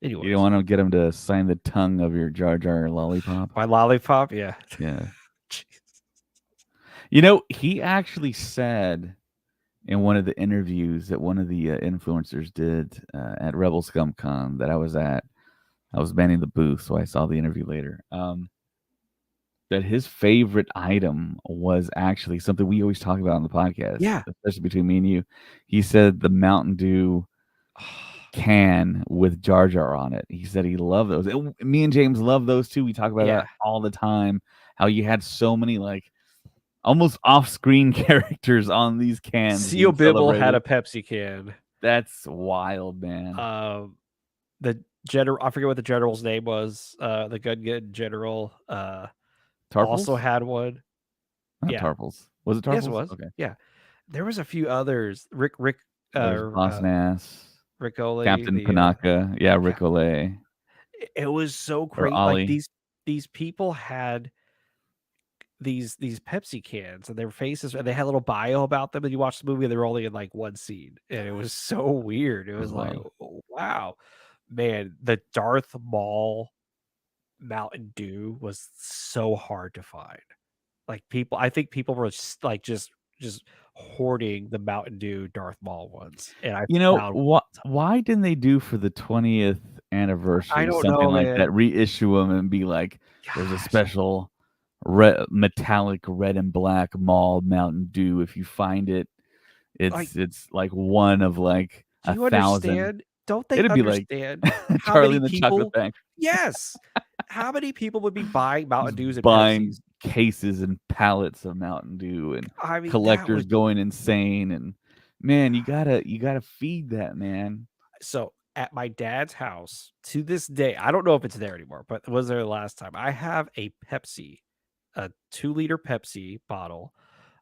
Anyways. You don't want to get him to sign the tongue of your Jar Jar lollipop? My lollipop? Yeah. Yeah. You know, he actually said in one of the interviews that one of the influencers did at Rebel Scum Con that I was at. I was manning the booth, so I saw the interview later. That his favorite item was actually something we always talk about on the podcast. Yeah. Especially between me and you. He said the Mountain Dew can with Jar Jar on it. He said he loved those. Me and James love those too. We talk about that all the time. How you had so many like almost off-screen characters on these cans. Seal Bibble had a Pepsi can. That's wild, man. The general, I forget what the general's name was. The good general. Tarples? Also had one. Not Tarples. Was it Tarples? Yes, it was. Okay. Yeah. There was a few others. Rick Boss Nass. Riccoli, Captain Panaka. Yeah, Riccoli. It was so crazy. Like these people had these Pepsi cans and their faces, and they had a little bio about them, and you watch the movie and they're only in like one scene, and it was so weird. It was like, oh, wow, man, the Darth Maul Mountain Dew was so hard to find. Like I think people were just hoarding the Mountain Dew Darth Maul ones. And why didn't they do for the 20th anniversary something like that? Reissue them and be like, there's a special metallic red and black Maul Mountain Dew. If you find it, it's like one of like 1,000. Understand? Don't they It'd understand be like Charlie in the Chocolate Factory? Yes. How many people would be buying Mountain Just Dews and buying Pepsis? cases and pallets of Mountain Dew and I mean, that collectors was going insane. And man, you gotta feed that man. so at my dad's house to this day. I don't know if it's there anymore, but it was there the last time. I have a Pepsi, a 2-liter Pepsi bottle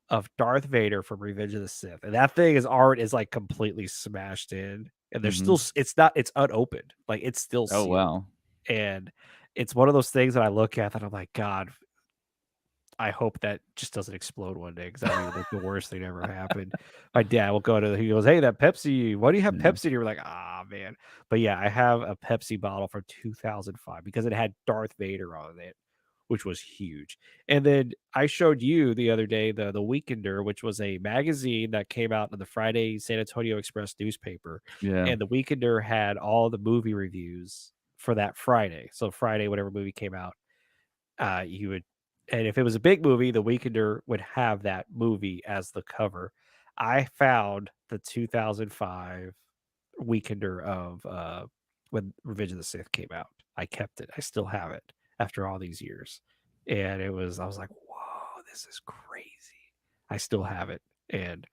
of Darth Vader from Revenge of the Sith, and that thing is like completely smashed in, and there's still Hmm. it's unopened, like it's still Oh sealed, wow. and it's one of those things that I look at that I'm like, God, I hope that just doesn't explode one day because that would be like the worst thing that ever happened. My dad will go to he goes, "Hey, that Pepsi, why do you have Yeah. Pepsi?" And you're like, "Ah, man." But yeah, I have a Pepsi bottle from 2005 because it had Darth Vader on it, which was huge. And then I showed you the other day the Weekender, which was a magazine that came out in the Friday San Antonio Express newspaper, Yeah. and the Weekender had all the movie reviews for that Friday. So Friday, whatever movie came out, you would, and if it was a big movie, the Weekender would have that movie as the cover. I found the 2005 Weekender of when Revenge of the Sith came out. I kept it. I still have it after all these years. And I was like, whoa, this is crazy. I still have it. And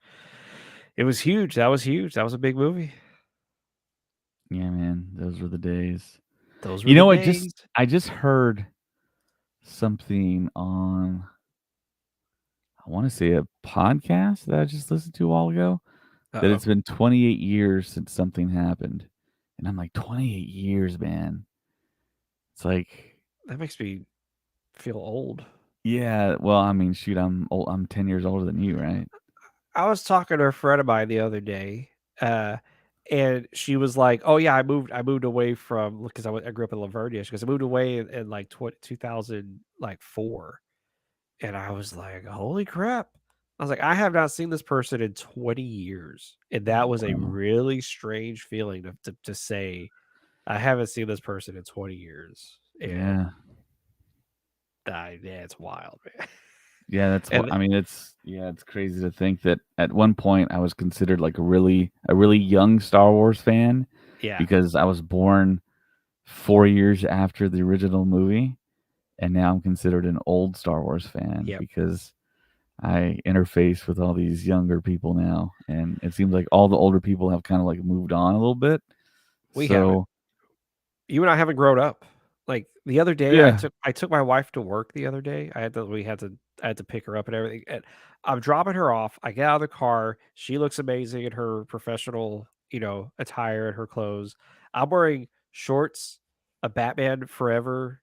it was huge. That was huge. That was a big movie. Yeah, man. Those were the days. Those were You the know, days. I just heard something on, I want to say, a podcast that I just listened to a while ago, Uh that oh. it's been 28 years since something happened. And I'm like, 28 years, man. It's like, That makes me feel old. yeah, well, I mean, shoot, I'm old, I'm 10 years older than you, right? I was talking to a friend of mine the other day, uh, and she was like, "Oh yeah, I moved away from because I grew up in Lavernia." She goes, "I moved away in like 2000 like 4," and I was like, "Holy crap!" I was like, "I have not seen this person in 20 years," and that was a Wow. really strange feeling to say I haven't seen this person in 20 years, and Yeah. yeah, it's wild, man. Yeah, that's what And I mean, yeah, it's crazy to think that at one point I was considered like a really young Star Wars fan yeah, because I was born 4 years after the original movie, and now I'm considered an old Star Wars fan yep, because I interface with all these younger people now, and it seems like all the older people have kind of like moved on a little bit. we haven't. So, You and I haven't grown up. Like the other day, yeah. I took my wife to work the other day. I had to pick her up and everything. And I'm dropping her off. I get out of the car. She looks amazing in her professional, attire and her clothes. I'm wearing shorts, a Batman Forever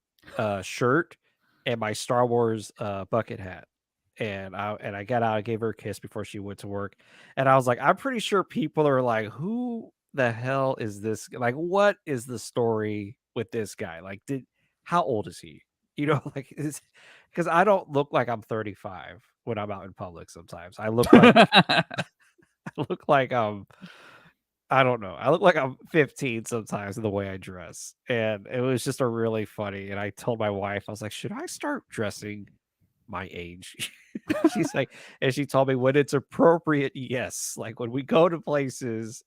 shirt, and my Star Wars bucket hat. And I got out, I gave her a kiss before she went to work. And I was like, I'm pretty sure people are like, who the hell is this? Like, what is the story with this guy? Like, how old is he? Like, because I don't look like I'm 35 when I'm out in public. Sometimes I look like I look like I don't know. I look like I'm 15 sometimes in the way I dress, and it was just a really funny. And I told my wife, I was like, should I start dressing my age? She's like, and she told me when it's appropriate, yes. Like when we go to places,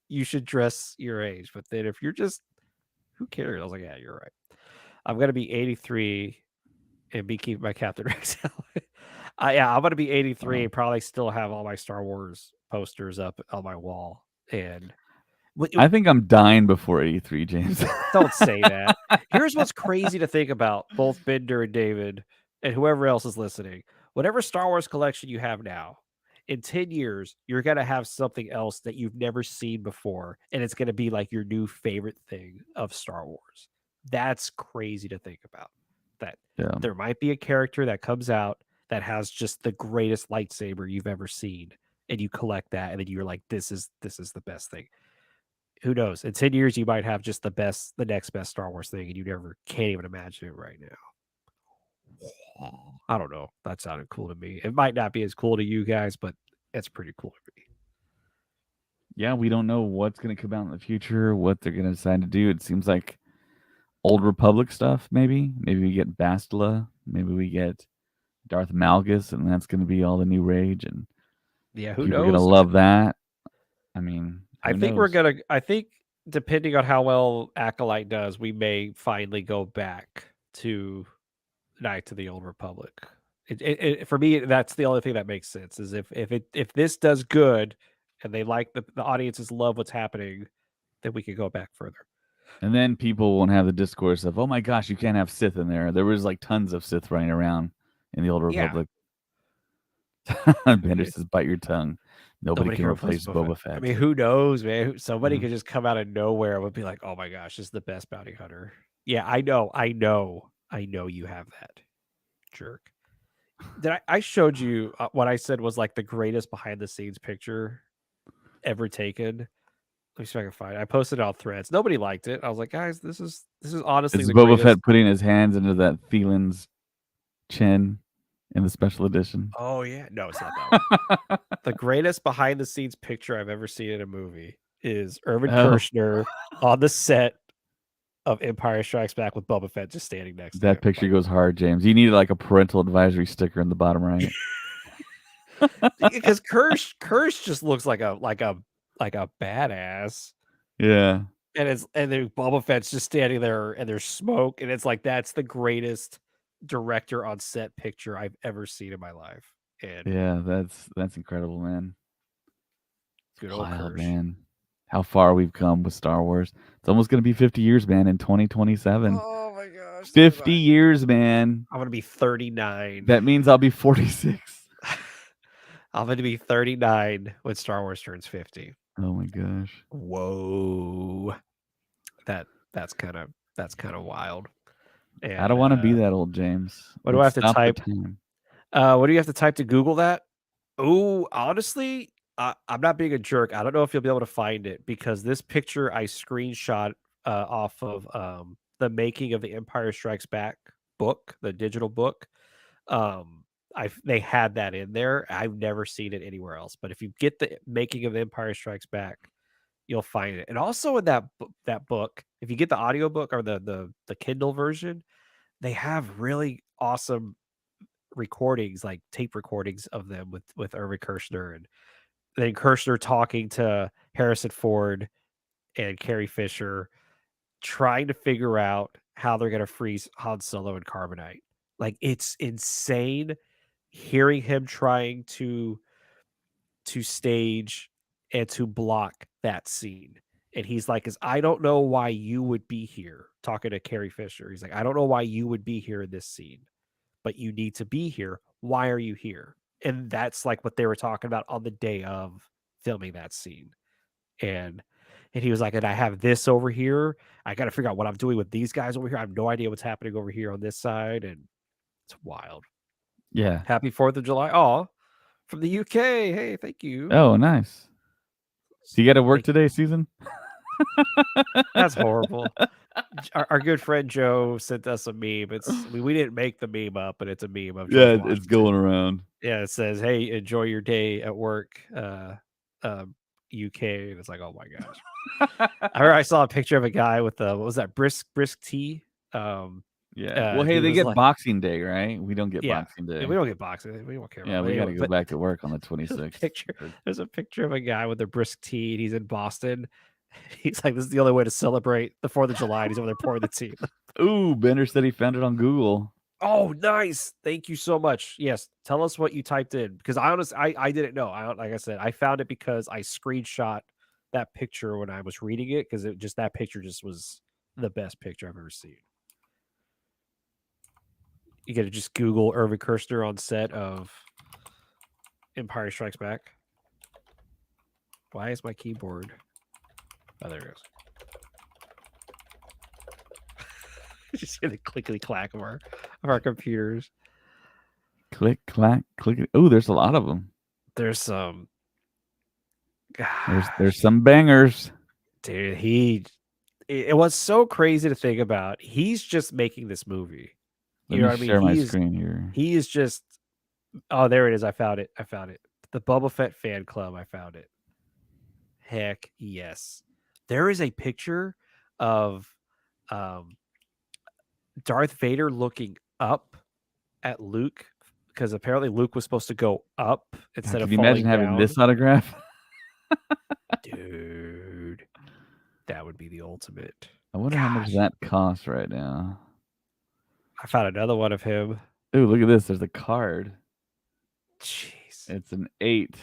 you should dress your age. But then if you're just, who cares? I was like, yeah, you're right. I'm gonna be 83 and be keeping my Captain Rex helmet. Yeah, I'm gonna be 83 Wow. and probably still have all my Star Wars posters up on my wall. And I think I'm dying before 83, James. don't say that. Here's what's crazy to think about, both Bender and David, and whoever else is listening. Whatever Star Wars collection you have now, in 10 years, you're going to have something else that you've never seen before. And it's going to be like your new favorite thing of Star Wars. That's crazy to think about. That Yeah. there might be a character that comes out that has just the greatest lightsaber you've ever seen. And you collect that, and then you're like, this is the best thing. Who knows? In 10 years, you might have just the next best Star Wars thing, and you never can't even imagine it right now. I don't know. That sounded cool to me. It might not be as cool to you guys, but it's pretty cool to me. Yeah, we don't know what's going to come out in the future, what they're going to decide to do. It seems like Old Republic stuff, maybe. Maybe we get Bastila. Maybe we get Darth Malgus, and that's going to be all the new rage, and Yeah, who people are going to knows? love that. I mean, I who think we're knows? gonna. I think depending on how well Acolyte does, we may finally go back to Knights of the Old Republic. For me, that's the only thing that makes sense. Is if this does good, and they like the audiences love what's happening, then we can go back further. And then people won't have the discourse of, oh my gosh, you can't have Sith in there. There was like tons of Sith running around in the Old Yeah, Republic. I Bender mean, says, bite your tongue. Nobody nobody can can replace replace Boba Fett. Boba I Fett. mean, who knows, man? Somebody Mhm. could just come out of nowhere and would be like, "Oh my gosh, this is the best bounty hunter." Yeah, I know you have that, jerk. Did I showed you what I said was like the greatest behind the scenes picture ever taken? Let me see if I can find it. I posted it on Threads. Nobody liked it. I was like, guys, this is honestly It's the Boba greatest. Fett putting his hands into that Thielen's chin in the special edition. Oh yeah, no, it's not that one. The greatest behind the scenes picture I've ever seen in a movie is Irvin Oh, Kershner on the set of Empire Strikes Back with Boba Fett just standing next to that him. picture Like, goes hard, James. You need like a parental advisory sticker in the bottom right. because Kirsch just looks like a badass. Yeah. And then Boba Fett's just standing there and there's smoke, and it's like that's the greatest director on set picture I've ever seen in my life. And Yeah, that's incredible, man. good It's old wild, Kirsch. man. How far we've come with Star Wars. It's almost gonna be 50 years, man, in 2027. Oh my gosh. 50 years, man. I'm gonna be 39. That means I'll be 46. I'm gonna be 39 when Star Wars turns 50. Oh my gosh. Whoa. That that's kind of wild. I don't And want to be that old, James. what do I Let's have to stop the type? time. What do you have to type to Google that? Oh, honestly, I'm not being a jerk. I don't know if you'll be able to find it because this picture I screenshot off of the making of the Empire Strikes Back book, the digital book. They had that in there. I've never seen it anywhere else. But if you get the making of the Empire Strikes Back, you'll find it. And also in that book, if you get the audiobook or the Kindle version, they have really awesome recordings, like tape recordings of them with Irvin Kershner, and then Kershner talking to Harrison Ford and Carrie Fisher, trying to figure out how they're going to freeze Han Solo and Carbonite. Like it's insane hearing him trying to stage and to block that scene. And he's like, "Is I don't know why you would be here." Talking to Carrie Fisher, he's like, "I don't know why you would be here in this scene, but you need to be here. Why are you here?" And that's like what they were talking about on the day of filming that scene. And and he was like, "And I have this over here. I got to figure out what I'm doing with these guys over here. I have no idea what's happening over here on this side." And it's wild. Yeah. Happy 4th of July. Oh, from the UK. Hey, thank you. Oh, nice. Do you got to work Thank you. today, Susan? That's horrible. Our good friend Joe sent us a meme. We didn't make the meme up, but it's a meme of George Yeah, it's Washington. going around. Yeah, it says, "Hey, enjoy your day at work, UK." And it's like, oh my gosh. I saw a picture of a guy with what was that, brisk tea? Um, Yeah. Well, hey, he they was get like, Boxing Day, right? We don't get yeah, Boxing yeah, Day. we don't get boxing, we don't care Yeah, about. But we got to anyway, go but back to work on the there's a 26th. picture. There's a picture of a guy with a brisk tea, and he's in Boston. He's like, "This is the only way to celebrate the 4th of July." And he's over there pouring the tea. Ooh, Bender said he found it on Google. Oh, nice. Thank you so much. Yes. Tell us what you typed in because I didn't know. Like I said, I found it because I screenshot that picture when I was reading it because that picture just was the best picture I've ever seen. You got to just Google Irvin Kershner on set of Empire Strikes Back. Why is my keyboard? Oh, there it goes. Just hear the clickety clack of our computers. Click, clack, click. Ooh, there's a lot of them. There's some. There's some bangers. Dude, it was so crazy to think about. He's just making this movie. Let You know me what I mean? share my screen here. He is just. Oh, there it is. I found it. The Boba Fett fan club. I found it. Heck yes. There is a picture of Darth Vader looking up at Luke because apparently Luke was supposed to go up God, instead can of you imagine falling having down. this autograph? Dude, That would be the ultimate. I wonder how much Gosh, that costs right now. I found another one of him. Ooh, look at this. There's a card. Jeez. It's an 8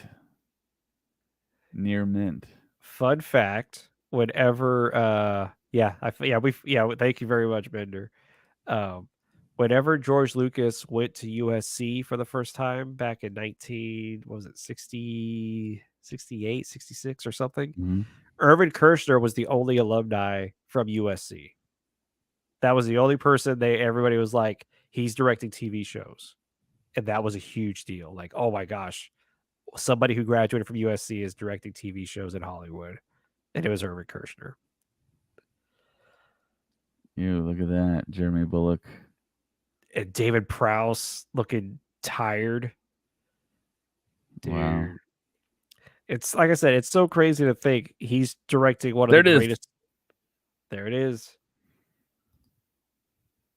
near mint. Fun fact: whenever, thank you very much, Bender. Um, whenever George Lucas went to USC for the first time back in 19, what was it, 60, 68, 66 or something, Mm-hmm. Irvin Kershner was the only alumni from USC. That was the only person everybody was like, he's directing TV shows. And that was a huge deal. Like, oh my gosh, somebody who graduated from USC is directing TV shows in Hollywood. And it was Irvin Kershner. You look at that. Jeremy Bullock. And David Prowse looking tired. Dude. Wow. It's like I said, it's so crazy to think he's directing one of There the it is. greatest. There it is.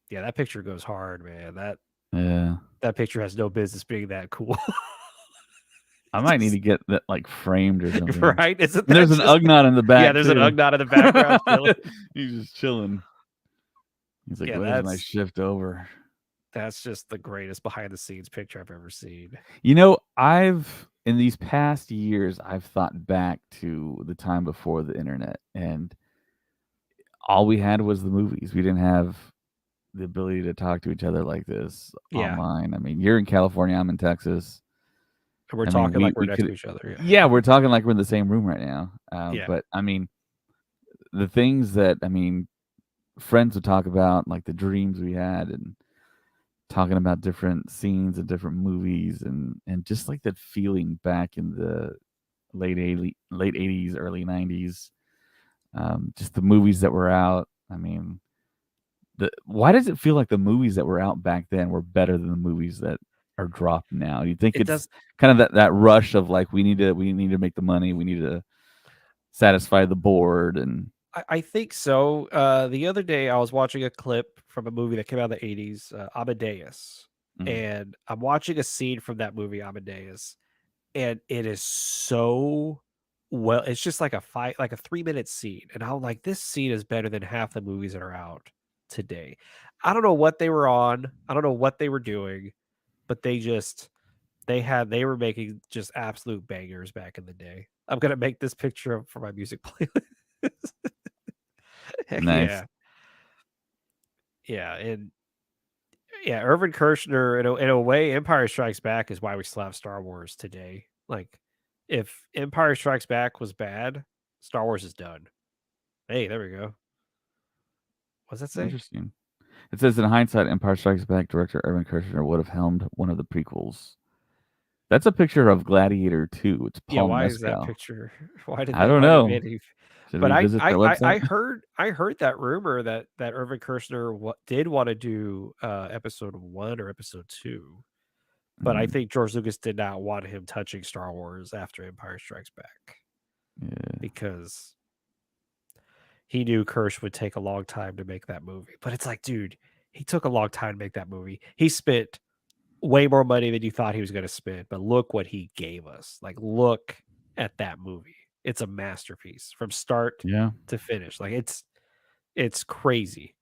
Yeah, that picture goes hard, man. That picture has no business being that cool. I might need to get that like framed or something. Right? Isn't And there's that an just Ugnaught in the back. Yeah, there's an too. Ugnaught in the background chilling. He's just chilling. He's like, Yeah, where's my shift over? That's just the greatest behind the scenes picture I've ever seen. You know, in these past years, I've thought back to the time before the internet, and all we had was the movies. We didn't have the ability to talk to each other like this online. I mean, you're in California, I'm in Texas. And we're talking like we're next to each other. Yeah, we're talking like we're in the same room right now. Yeah. But I mean, the things that friends would talk about, like the dreams we had, and talking about different scenes and different movies, and just like that feeling back in the late 80s, early 90s. Just the movies that were out. I mean, why does it feel like the movies that were out back then were better than the movies that are dropped now? You think it's kind of that rush of like we need to make the money, we need to satisfy the board, and I think so. The other day I was watching a clip from a movie that came out in the 80s, Amadeus. And I'm watching a scene from that movie, Amadeus, and it is so well. It's just like a 3-minute scene, and I'm like, this scene is better than half the movies that are out today. I don't know what they were on. I don't know what they were doing, but they were making just absolute bangers back in the day. I'm gonna make this picture for my music playlist. Heck nice. Yeah, and Irvin Kershner, in a way, Empire Strikes Back is why we still have Star Wars today. Like, if Empire Strikes Back was bad, Star Wars is done. Hey, there we go. What's that say? Interesting. It says, in hindsight, Empire Strikes Back director Irvin Kershner would have helmed one of the prequels. That's a picture of Gladiator 2. It's Paul why Mescal. is that picture? Why did I don't know. But I heard that rumor that Irvin Kershner did want to do episode 1 or episode 2, but I think George Lucas did not want him touching Star Wars after Empire Strikes Back. Yeah. Because he knew Kirsch would take a long time to make that movie. But it's like, dude, he took a long time to make that movie. He spent way more money than you thought he was going to spend, but look what he gave us. Like, look at that movie. It's a masterpiece from start to finish. Like, it's crazy.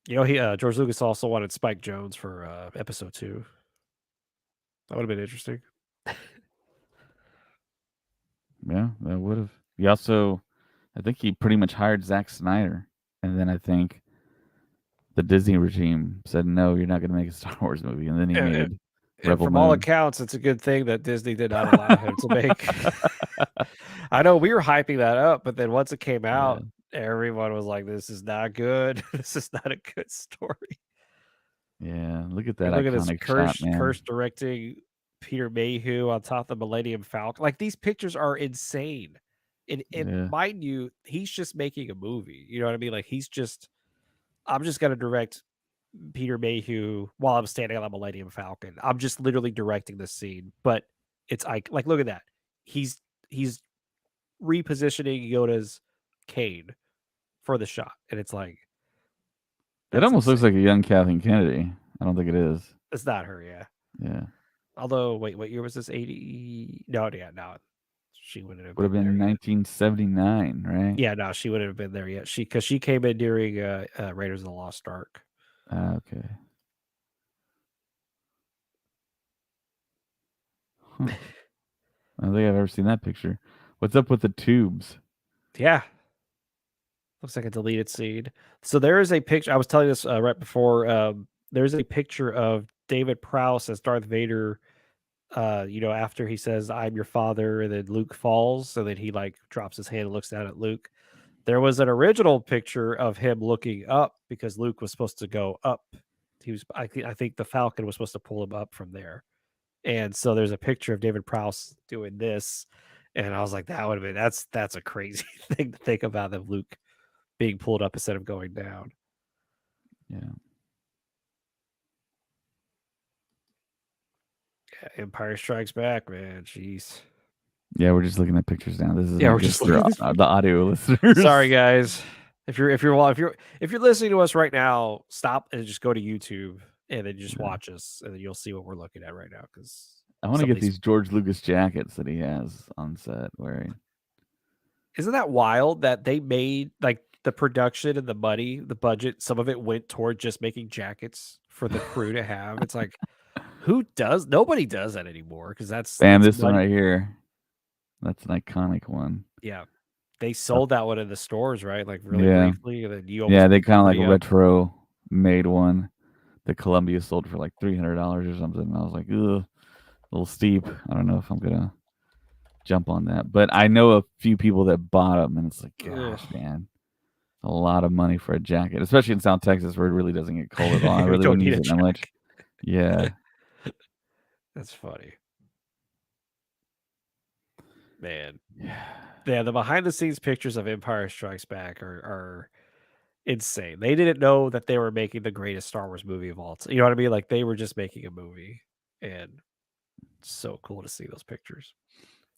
You know, George Lucas also wanted Spike Jonze for episode 2. That would have been interesting. Yeah, that would have. He also, I think he pretty much hired Zack Snyder, and then I think the Disney regime said, no, you're not going to make a Star Wars movie, and then he made Rebel from Moon. all accounts, it's a good thing that Disney did not allow him to make. I know we were hyping that up, but then once it came out, everyone was like, this is not good. This is not a good story. Yeah, look at that look iconic at this shot, man. Kirsch directing Peter Mayhew on top of the Millennium Falcon. Like, these pictures are insane. And mind you, he's just making a movie. You know what I mean? Like, I'm just going to direct Peter Mayhew while I'm standing on the Millennium Falcon. I'm just literally directing this scene, but it's like look at that. He's repositioning Yoda's cane for the shot, and it's like it almost looks like a young Kathleen Kennedy. I don't think it is. It's not her, yeah. Yeah. Although, wait, what year was this? 80? No, yeah, no. She wouldn't have Would have been there been yet. 1979, right? Yeah, no, she wouldn't have been there yet. Because she came in during Raiders of the Lost Ark. Okay. Huh. I don't think I've ever seen that picture. What's up with the tubes? Yeah, looks like a deleted scene. So there is a picture. I was telling this right before. There's a picture of David Prowse as Darth Vader. After he says, "I'm your father," and then Luke falls, so then he like drops his hand and looks down at Luke. There was an original picture of him looking up because Luke was supposed to go up. I think the Falcon was supposed to pull him up from there. And so there's a picture of David Prowse doing this. And I was like, that would have been that's a crazy thing to think about, of Luke being pulled up instead of going down. Yeah. Yeah, Empire Strikes Back, man. Jeez. Yeah, we're just looking at pictures now. This is Yeah, not we're good just for looking at this. the audio Sorry, listeners. guys. If you're listening to us right now, stop and just go to YouTube and then just Yeah. watch us, and then you'll see what we're looking at right now. Because I want to some of get these, these George Lucas jackets that he has on set wearing. isn't that wild that they made like the production and the money, the budget, some of it went toward just making jackets for the crew to have. It's like, nobody does that anymore, because Bam, that's this one money. right here. That's an iconic one. Yeah, they Uh, sold that one in the stores, right? Like really yeah. briefly, and then you Yeah, almost they picked the kind of like money up. retro made one. The Columbia sold for like $300 or something. And I was like, ugh, a little steep. I don't know if I'm gonna jump on that. But I know a few people that bought them, and it's like, Ugh. gosh, man, a lot of money for a jacket, especially in South Texas where it really doesn't get cold at all. I We really don't wouldn't need use a it that much. jack. Yeah, That's funny, man. Yeah, the behind the scenes pictures of Empire Strikes Back are insane. They didn't know that they were making the greatest Star Wars movie of all time. You know what I mean? Like, they were just making a movie, and it's so cool to see those pictures.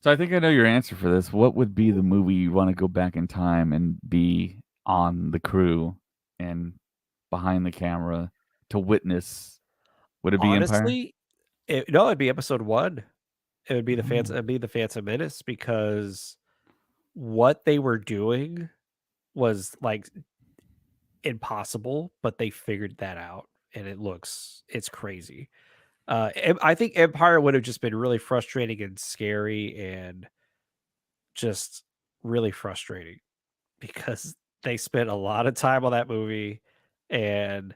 so I think I know your answer for this. What would be the movie you want to go back in time and be on the crew and behind the camera to witness? Would it be Empire? Honestly, it'd be episode 1. It would be Oh, the Phantom Menace, because what they were doing was like impossible, but they figured that out, and it's crazy. I think Empire would have just been really frustrating and scary, and just really frustrating, because they spent a lot of time on that movie, and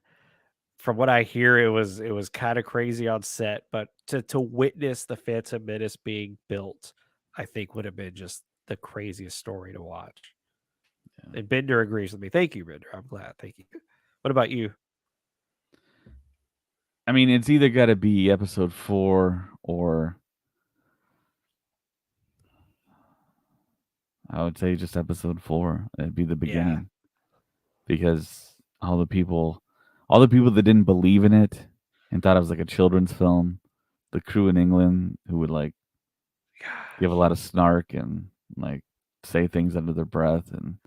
from what I hear, it was kind of crazy on set. But to witness the Phantom Menace being built, I think would have been just the craziest story to watch. yeah. And Bender agrees with me. Thank you, Bender. I'm glad. Thank you. What about you? I mean, it's either got to be episode 4 or I would say just episode 4. It'd be the Yeah. beginning because all the people that didn't believe in it and thought it was like a children's film, the crew in England who would like give a Gosh. lot of snark and like say things under their breath, and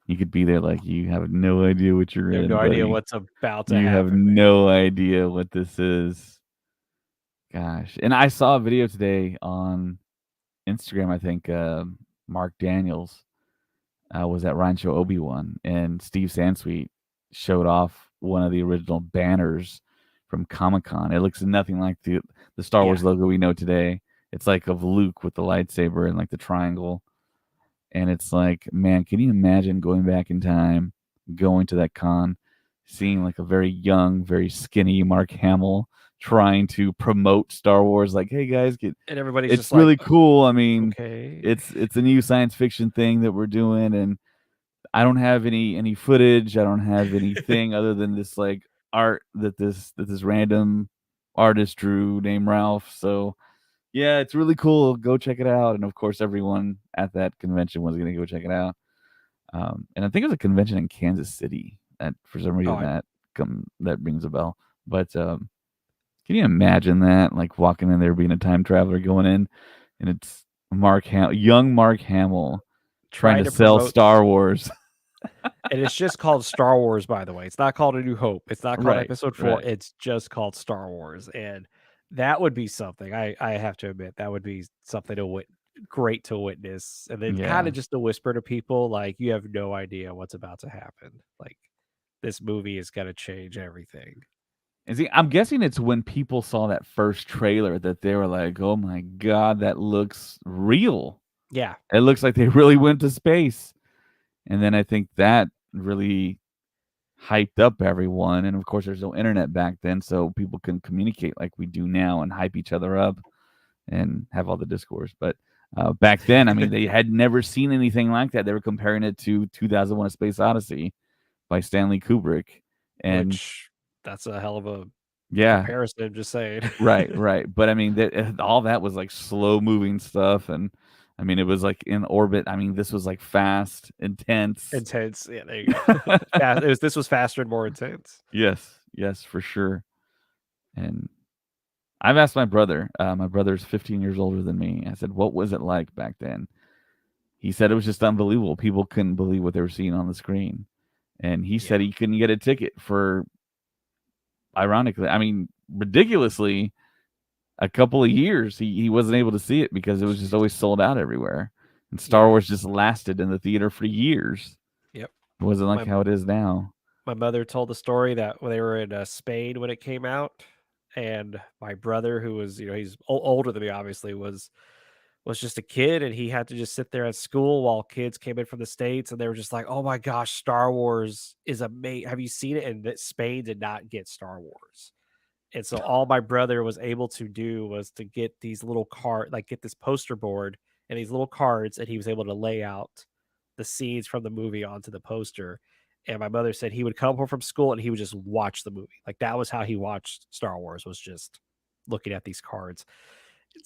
you could be there like you have no idea what you're You have in, no idea buddy. what's about to You have happen, no idea what this is. Gosh. And I saw a video today on Instagram, I think Mark Daniels was at Rancho Obi-Wan, and Steve Sansweet showed off one of the original banners from Comic-Con. It looks nothing like the Star Yeah. Wars logo we know today. It's like of Luke with the lightsaber and like the triangle. And it's like, man, can you imagine going back in time, going to that con, seeing like a very young, very skinny Mark Hamill trying to promote Star Wars? Like, hey guys, And everybody's it's just like, really cool. I mean, okay. it's a new science fiction thing that we're doing, and I don't have any footage. I don't have anything other than this like art that this random artist drew named Ralph. So yeah, it's really cool. Go check it out. And of course, everyone at that convention was going to go check it out. And I think it was a convention in Kansas City. That for some Oh, reason that rings a bell. But can you imagine that? Like walking in there, being a time traveler, going in, and it's young Mark Hamill trying trying to to sell promote, Star Wars. and it's just called Star Wars, by the way. It's not called A New Hope. It's not called Right, Episode 4. right. It's just called Star Wars. And that would be something. I have to admit, that would be something to great to witness. And then kind Yeah. of just to whisper to people, like, you have no idea what's about to happen. Like, this movie is going to change everything. And see, I'm guessing it's when people saw that first trailer that they were like, "Oh my god, that looks real. Yeah. It looks like they really went to space." And then I think that really hyped up everyone. And of course, there's no internet back then, so people can communicate like we do now and hype each other up and have all the discourse. But back then, I mean, they had never seen anything like that. They were comparing it to 2001: A Space Odyssey by Stanley Kubrick, and Which that's a hell of a yeah, comparison, just saying. right, right. But I mean, all that was like slow moving stuff, and I mean, it was like in orbit. I mean, this was like fast, intense. Intense. Yeah, there you go. This was faster and more intense. Yes, yes, for sure. And I've asked my brother. My brother's 15 years older than me. I said, "What was it like back then?" He said it was just unbelievable. People couldn't believe what they were seeing on the screen, and he said Yeah. he couldn't get a ticket for, ironically, I mean, ridiculously, a couple of years. He wasn't able to see it because it was just always sold out everywhere. And Star Yeah. Wars just lasted in the theater for years. Yep. It wasn't like My how it is now. my mother told the story that when they were in Spain when it came out, and my brother, who was, he's older than me, obviously, was just a kid, and he had to just sit there at school while kids came in from the States, and they were just like, "Oh my gosh, Star Wars is amazing. Have you seen it?" And that Spain did not get Star Wars. And so all my brother was able to do was to get these little get this poster board and these little cards, and he was able to lay out the scenes from the movie onto the poster. And my mother said he would come home from school and he would just watch the movie. Like, that was how he watched Star Wars, was just looking at these cards.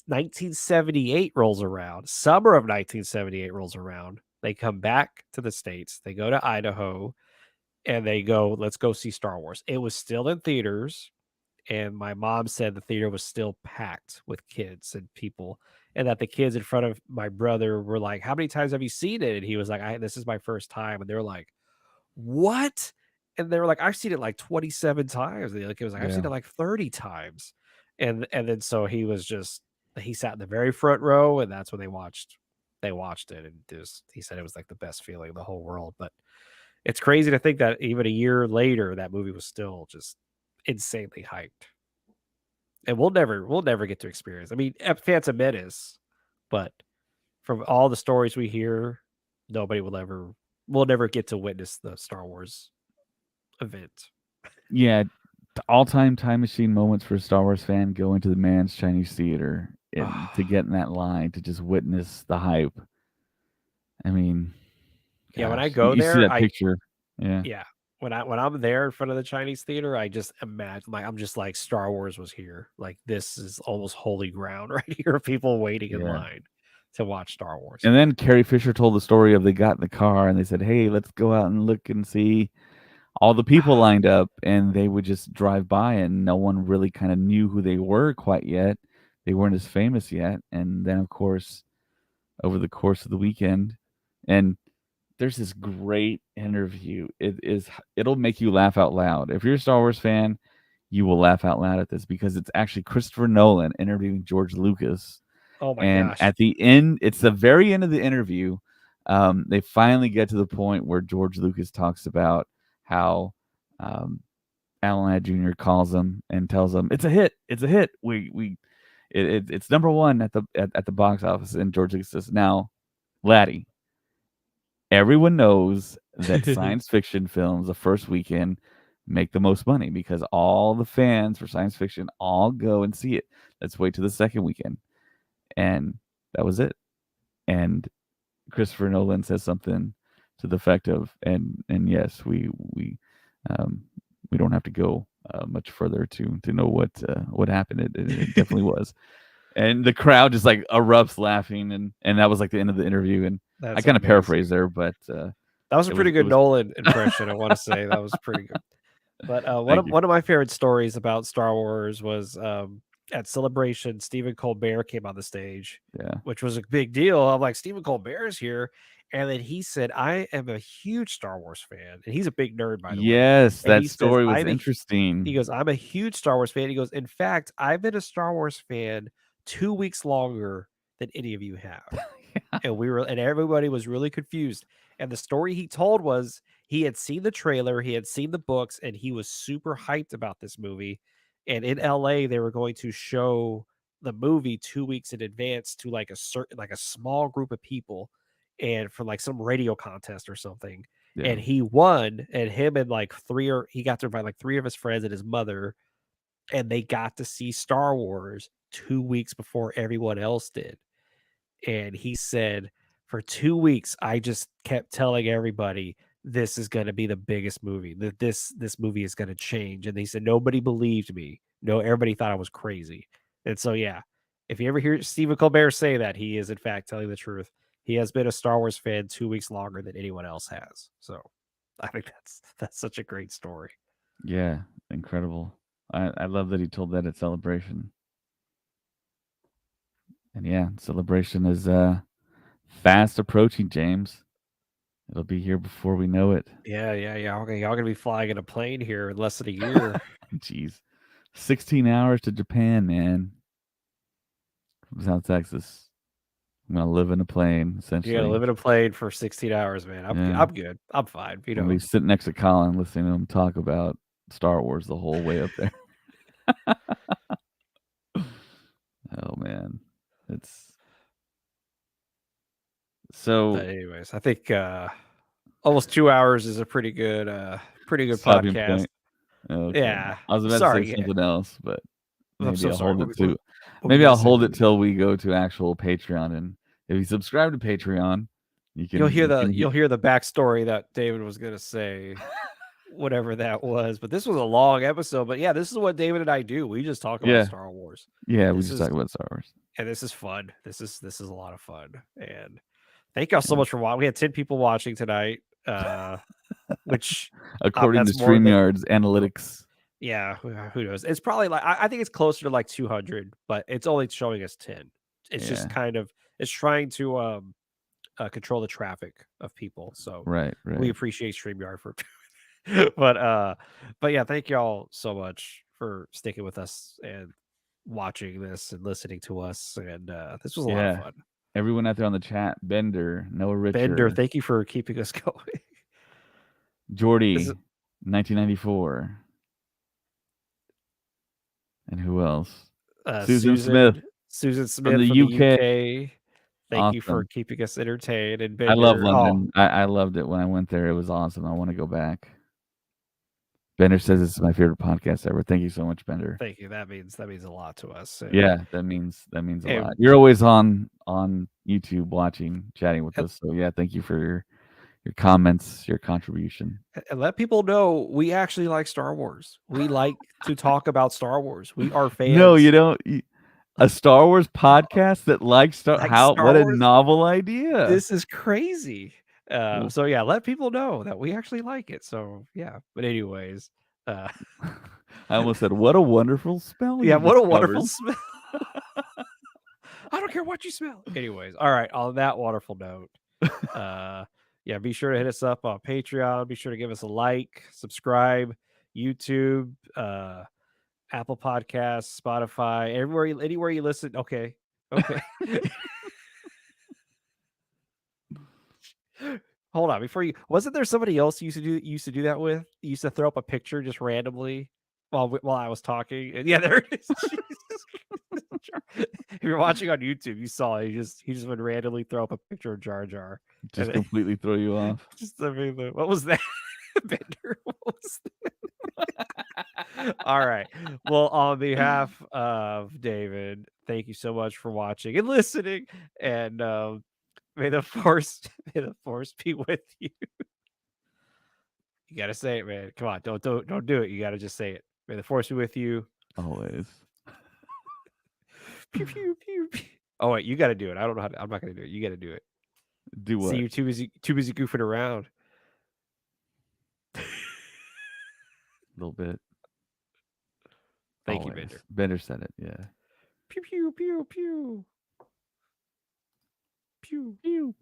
1978 rolls around. Summer of 1978 rolls around. They come back to the States. They go to Idaho and they go, "Let's go see Star Wars." It was still in theaters, and my mom said the theater was still packed with kids and people, and that the kids in front of my brother were like, "How many times have you seen it?" And he was like, "This is my first time." And they were like, "What?" And they were like, "I've seen it like 27 times." And it was like, "I've seen Yeah. it like 30 times." And then so he sat in the very front row, and that's when they watched it, and just he said it was like the best feeling in the whole world. But it's crazy to think that even a year later, that movie was still just insanely hyped. And we'll never get to experience. I mean, Phantom Menace, but from all the stories we hear, nobody we'll never get to witness the Star Wars event. Yeah, the all-time time machine moments for a Star Wars fan: going to the Man's Chinese Theater and to get in that line to just witness the hype. I mean, Yeah, when I gosh, go you see there, that picture. Yeah. yeah, when I'm there in front of the Chinese theater, I just imagine, like, I'm just like, Star Wars was here. Like, this is almost holy ground right here. People waiting in Yeah. line to watch Star Wars. And then Carrie Fisher told the story of they got in the car and they said, "Hey, let's go out and look and see." All the people lined up, and they would just drive by, and no one really kind of knew who they were quite yet. They weren't as famous yet. And then, of course, over the course of the weekend, and there's this great interview. It'll make you laugh out loud. If you're a Star Wars fan, you will laugh out loud at this because it's actually Christopher Nolan interviewing George Lucas. Oh my And gosh. at the end, it's the very end of the interview. They finally get to the point where George Lucas talks about how Alan Ladd Jr. calls him and tells him it's a hit. It's a hit. It's number one at the box office. And George Lucas says, "Now, Laddie, everyone knows that science fiction films the first weekend make the most money because all the fans for science fiction all go and see it. Let's wait to the second weekend." And that was it. And Christopher Nolan says something to the effect of, and yes, um, we don't have to go much further to know what happened. It definitely was. And the crowd just like erupts laughing, and that was like the end of the interview. And I That's kind of paraphrase amazing. there, but That was a it pretty it good was. Nolan impression, I want to say. That was pretty good. But one Thank of you. one of my favorite stories about Star Wars was at Celebration, Stephen Colbert came on the stage, Yeah. which was a big deal. I'm like, Stephen Colbert is here. And then he said, "I am a huge Star Wars fan." And he's a big nerd, by the way. Yes, And that he says, story was interesting. he goes, "I'm a huge Star Wars fan." He goes, "In fact, I've been a Star Wars fan 2 weeks longer than any of you have. And everybody was really confused. And the story he told was he had seen the trailer, he had seen the books, and he was super hyped about this movie. And in LA, they were going to show the movie 2 weeks in advance to like a small group of people, and for like some radio contest or something. Yeah. And he won, and him and like he got to invite like three of his friends and his mother, and they got to see Star Wars 2 weeks before everyone else did. And he said, for 2 weeks, I just kept telling everybody this is going to be the biggest movie. That this movie is going to change. And they said nobody believed me. No, everybody thought I was crazy. And so yeah, if you ever hear Stephen Colbert say that, he is in fact telling the truth. He has been a Star Wars fan 2 weeks longer than anyone else has. So I think that's such a great story. Yeah, incredible. I love that he told that at Celebration. And yeah, Celebration is fast approaching, James. It'll be here before we know it. Yeah. Okay, y'all gonna be flying in a plane here in less than a year. Jeez. 16 hours to Japan, man. From South Texas. I'm gonna live in a plane, essentially. You gotta live in a plane for 16 hours, man. I'm good. I'm fine. You know, we sit next to Colin, listening to him talk about Star Wars the whole way up there. Oh man, it's so. But anyways, I think almost 2 hours is a pretty good stopping podcast. point. Okay. Yeah, I was about to say something else, but maybe I'll hold it to. Maybe I'll hold it till we go to actual Patreon, and if you subscribe to Patreon, you can. You'll hear the backstory that David was gonna say, whatever that was. But this was a long episode. But yeah, this is what David and I do. We just talk about Star Wars. Yeah, we just talk about Star Wars. And this is fun. This is a lot of fun. And thank y'all so much for watching. We had 10 people watching tonight, which according to StreamYard's analytics. Yeah, who knows? It's probably like I think it's closer to like 200, but it's only showing us 10. It's just kind of it's trying to control the traffic of people. So right. We appreciate StreamYard for but yeah, thank y'all so much for sticking with us and watching this and listening to us. And this was a lot of fun. Everyone out there on the chat, Bender, Noah Richard. Bender, thank you for keeping us going. Jordy, 1994. And who else? Susan Smith. Susan Smith from the UK. Thank you for keeping us entertained. And Bender, I love London. I loved it when I went there. It was awesome. I want to go back. Bender says this is my favorite podcast ever. Thank you so much, Bender. Thank you. That means a lot to us. And, yeah, that means a lot. You're always on YouTube watching, chatting with us. So yeah, thank you for your comments, your contribution. And let people know we actually like Star Wars. We like to talk about Star Wars. We are fans. No, you don't. A Star Wars podcast that likes Star Wars? What a novel idea. This is crazy. So yeah, let people know that we actually like it. So yeah, but anyways, I almost said, what a wonderful smell. Yeah, what a wonderful smell. I don't care what you smell. Anyways, all right, on that wonderful note, yeah, be sure to hit us up on Patreon. Be sure to give us a like, subscribe, YouTube, Apple Podcasts, Spotify, anywhere you listen. Okay. Hold on, wasn't there somebody else you used to do that with? You used to throw up a picture just randomly while I was talking. And yeah, there it is. If you're watching on YouTube, you saw it. He just would randomly throw up a picture of Jar Jar. Just completely throw you off. What was that? Bender? What was that? All right. Well, on behalf of David, thank you so much for watching and listening. And may the force be with you. You gotta say it, man. Come on, don't do it. You gotta just say it. May the force be with you. Always. Pew, pew, pew, pew. Oh wait, you gotta do it. I don't know I'm not gonna do it. You gotta do it. Do what? See, you're too busy goofing around. A little bit. Thank you, Bender. Bender said it, yeah. Pew pew pew pew. Pew pew.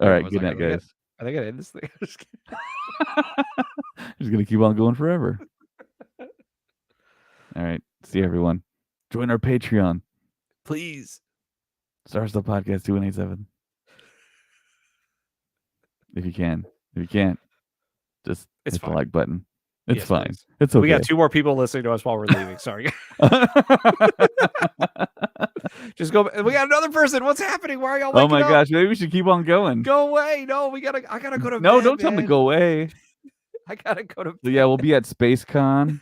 All right, good night, guys. I think I end this thing. Just gonna keep on going forever. All right, see you, everyone. Join our Patreon. Please. Star Stuff Podcast 2187. If you can. If you can't, just It's hit fine. the like button. It's Yes, fine. please. It's okay. We got 2 more people listening to us while we're leaving. Sorry. Just go. We got another person. What's happening? Why are y'all waking Oh my up? gosh, maybe we should keep on going. Go away. No, I gotta go to No, bed, don't tell me to man. go away. I gotta go to So bed. yeah, we'll be at SpaceCon. Yeah,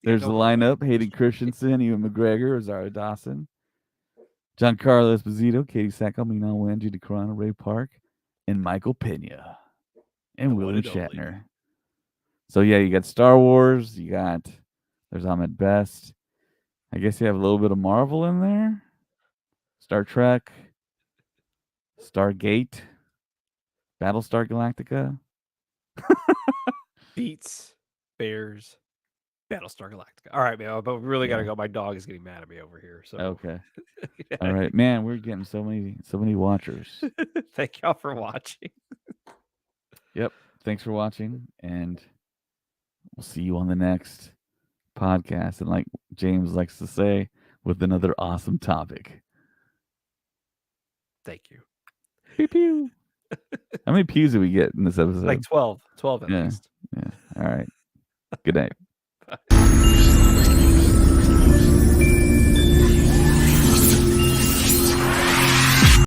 There's the don't go away. lineup: Hayden Christensen, Ewan McGregor, Rosario Dawson, Giancarlo Esposito, Katie Sackle, Mina Wen, Judy Carano, Ray Park, and Michael Pena, and The one William and only. Shatner. So yeah, you got Star Wars. There's Ahmed Best. I guess you have a little bit of Marvel in there. Star Trek, Stargate, Battlestar Galactica. Beats, Bears, Battlestar Galactica. All right, man. But we really gotta Yeah. go. My dog is getting mad at me over here. So Okay. All right, man. We're getting so many watchers. Thank y'all for watching. Yep. Thanks for watching, and we'll see you on the next podcast. And like James likes to say, with another awesome topic. Thank you. Pew pew. How many pews did we get in this episode? Like 12 at Yeah. least. Yeah. All right. Good night.